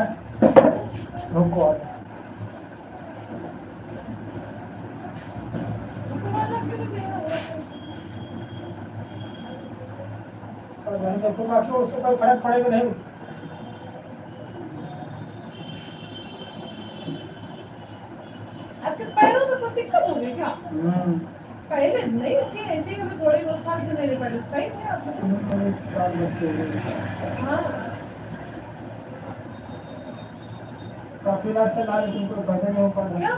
हुक वाला और मैंने देखो बाकी उससे कोई फर्क पड़ेगा नहीं। आपके पैरों में कोई दिक्कत हो गई क्या? पहले नहीं थी ऐसे ही, हमें थोड़े बहुत साल से नहीं पहले सही थे आप। हाँ काफी रात चला लेकिन कोई फायदा नहीं हो पा रहा। क्या?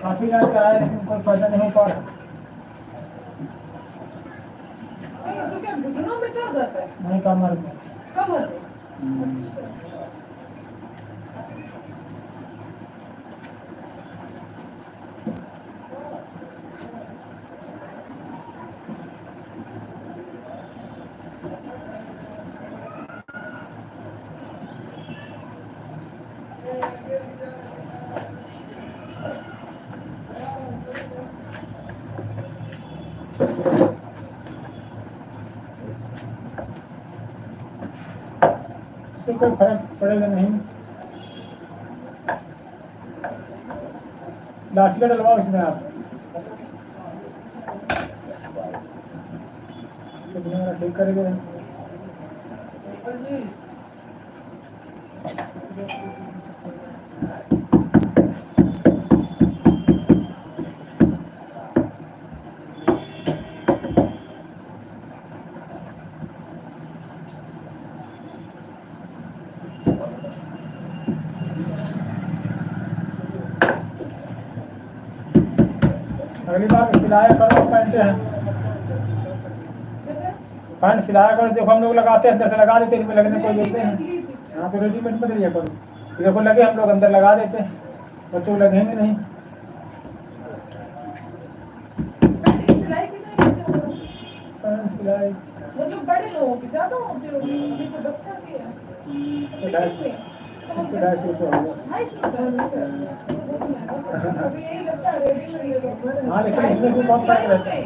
काफी रात कराया लेकिन कोई फायदा नहीं हो पा रहा। तो क्या घुटनों में दर्द आता है? नहीं कमर में। कमर में? अच्छा। इससे कोई फर्क पड़ेगा नहीं। लाठी का डलवाओ इसमें आप, ठीक करेंगे। अगली बार सिलाया करो पैंट है, पैंट सिलाया करो। देखो हम लोग लगाते हैं, अंदर से लगा देते हैं, इनमें लगने कोई देते हैं। हाँ तो रेडीमेड मत लिया करो, देखो लगे हम लोग अंदर लगा देते हैं, बच्चों लगेंगे नहीं। सिलाई कितने की होती है? पैंट सिलाई मतलब बड़े लोगों की ज्यादा होती होगी, अभी तो बच्चा की है। इसके 250 रुपये हो गया। 250 अभी यही लगता है रेडीमेड ले लो। हाँ लेकिन इसमें भी बहुत फर्क रहता है।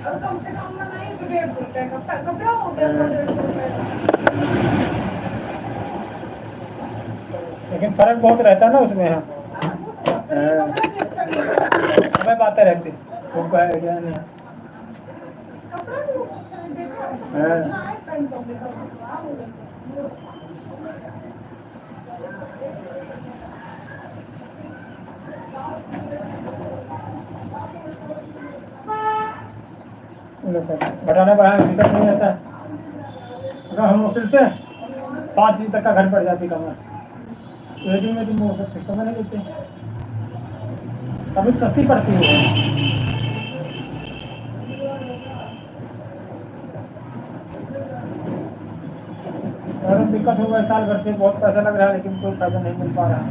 और कम से कम में नहीं तो 150 रुपये का कपड़ा हो गया, 150 रुपये का। लेकिन फर्क बहुत रहता है ना उसमें। हाँ कपड़ा भी अच्छा नहीं है। हमें बातें रहती उनको है क्या नहीं। कपड़ा भी अच्छा नहीं देखा हाँ। है ना, है पैंट तो देखा आप बोले घटाना बढ़ाना दिक्कत नहीं रहता। अगर हम लोग सिलते हैं 5 इंच तक का घर पड़ जाती कमर, रेडीमेड में वो सब सिस्टम नहीं देते, कभी सस्ती पड़ती है। और दिक्कत हो गई, साल भर से बहुत पैसा लग रहा है लेकिन कोई फायदा नहीं मिल पा रहा।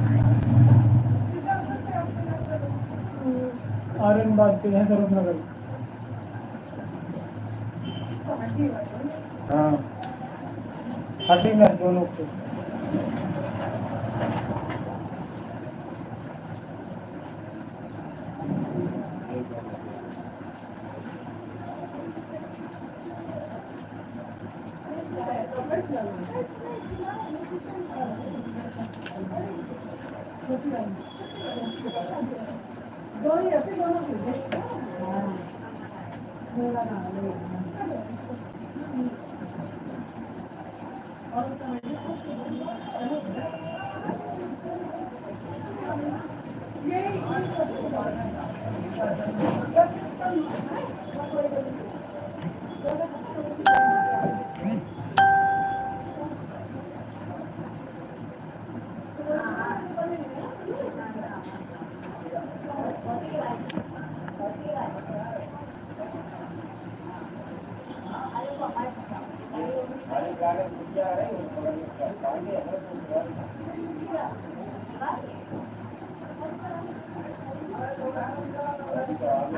और इन बात के यहाँ स्वरूप नगर। हाँ हड्डी में दोनों को।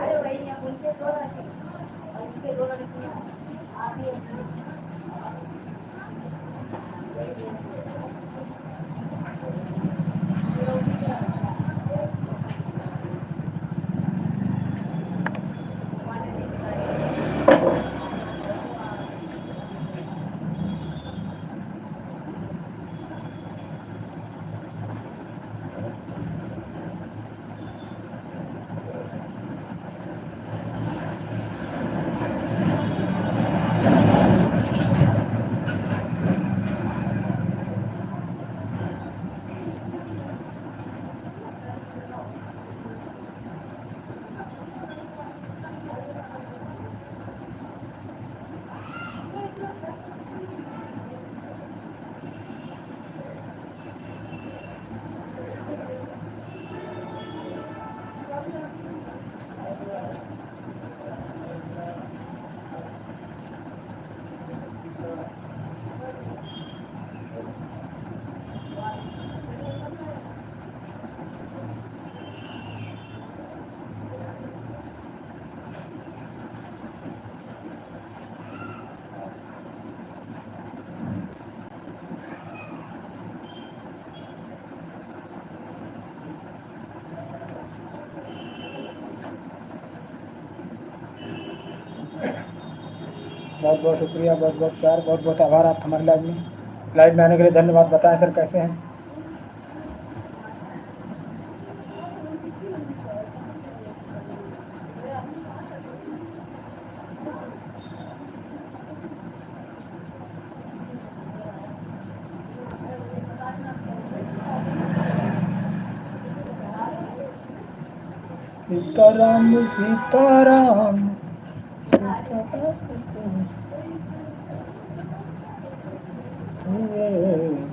अरे भैया उनके दो रखे और उनके दो रखे आप ही बहुत बहुत शुक्रिया, बहुत बहुत प्यार, बहुत बहुत आभार आपका हमारे लाइव में आने के लिए धन्यवाद। बताएं सर कैसे हैं? सीताराम सीताराम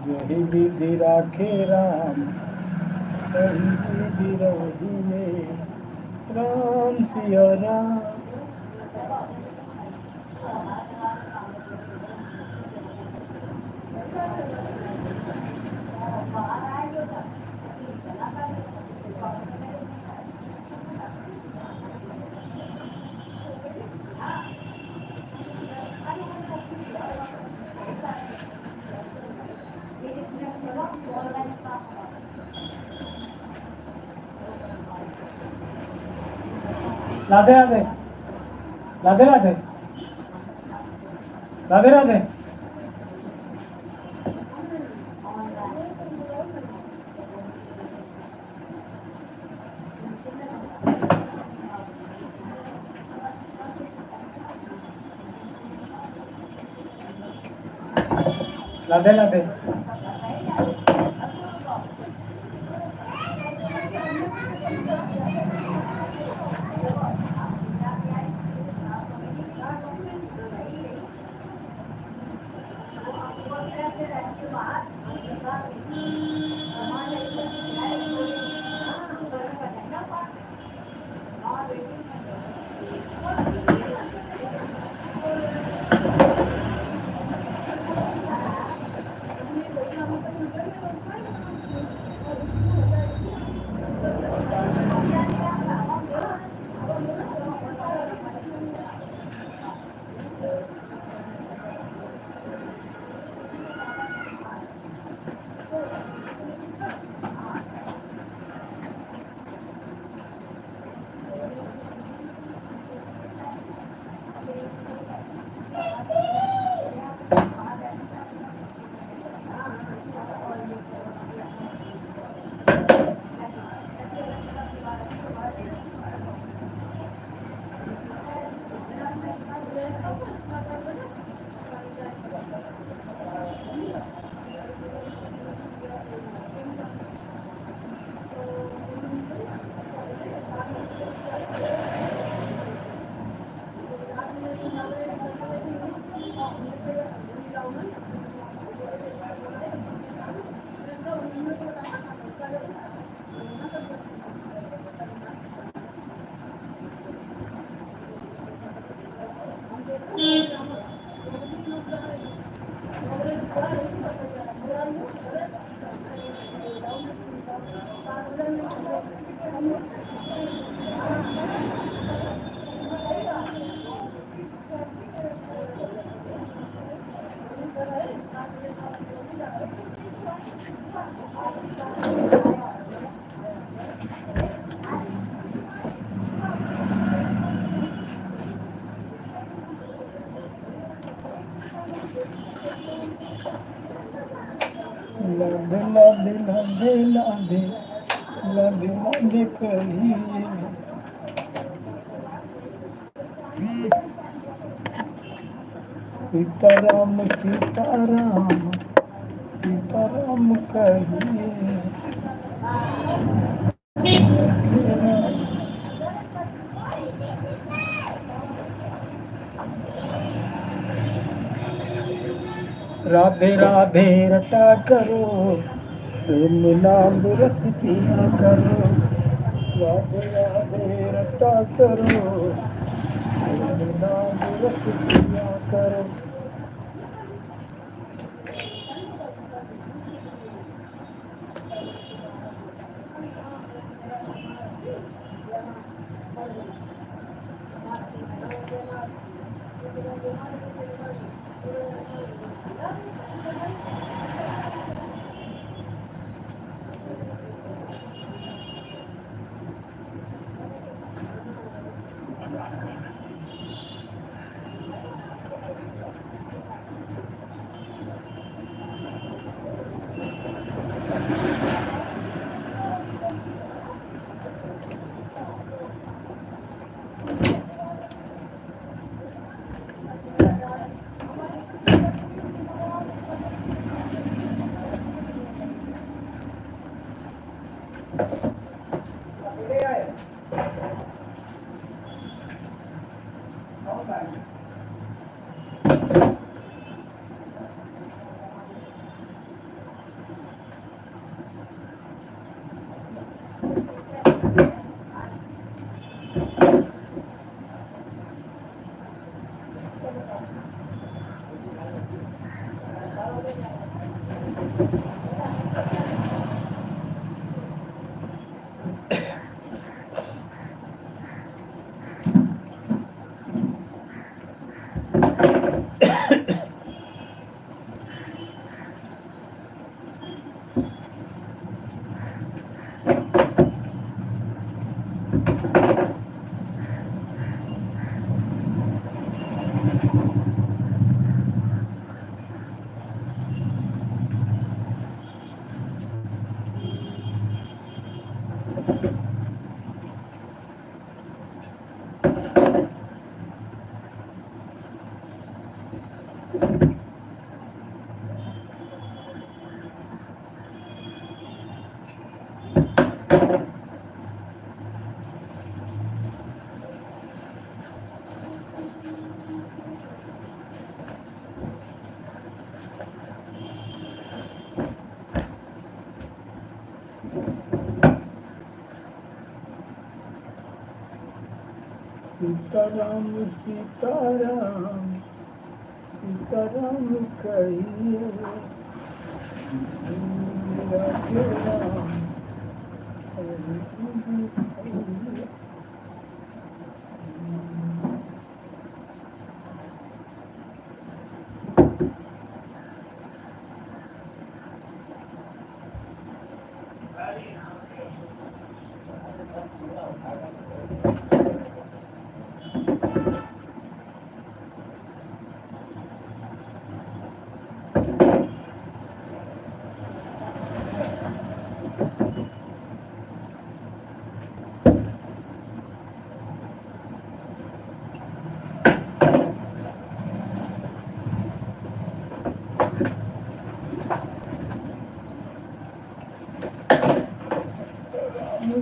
जही विधि राखे राम, जही विधि रहिए राम सिया राम। राधे राधे, राधे राधे, राधे राधे। राधे राधे। लाधे लाधे लाधे लाधे लाधे लाधे कहिए। सीताराम सीताराम सीताराम कहिए। राधे राधे रटा करो, प्रेम नाम रस पिया करो। राधे राधे रटा करो, प्रेम नाम रस पिया करो। सीताराम सीताराम सीताराम कहिए राधे राम हरे कहिए।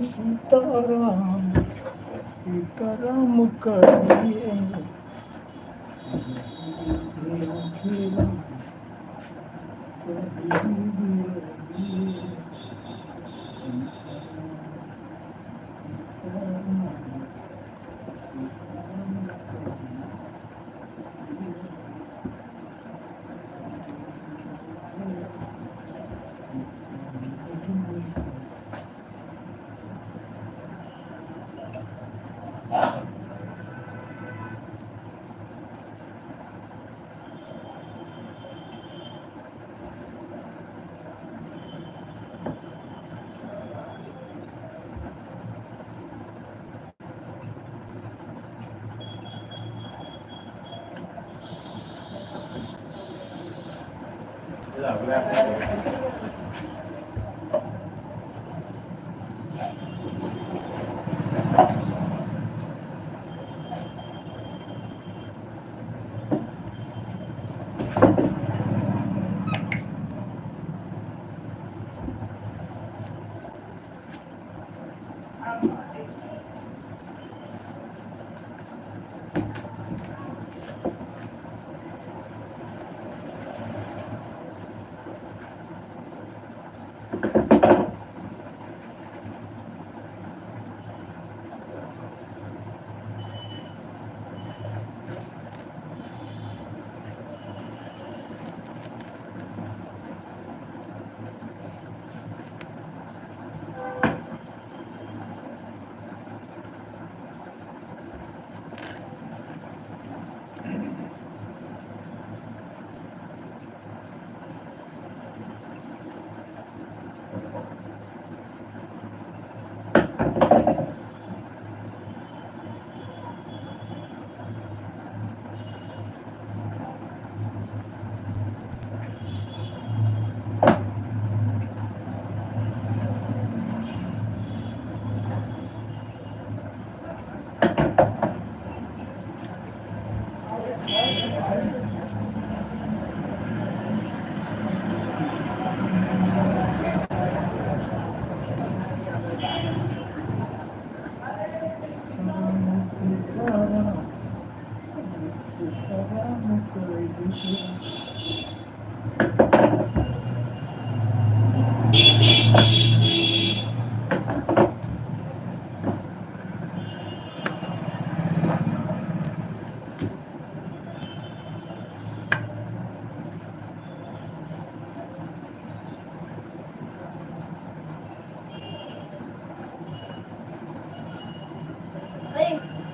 सीताराम सीताराम कहिए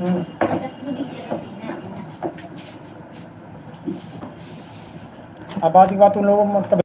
चटनी दीजिएगा पीना है। अब बात की बात उन लोगों में मतलब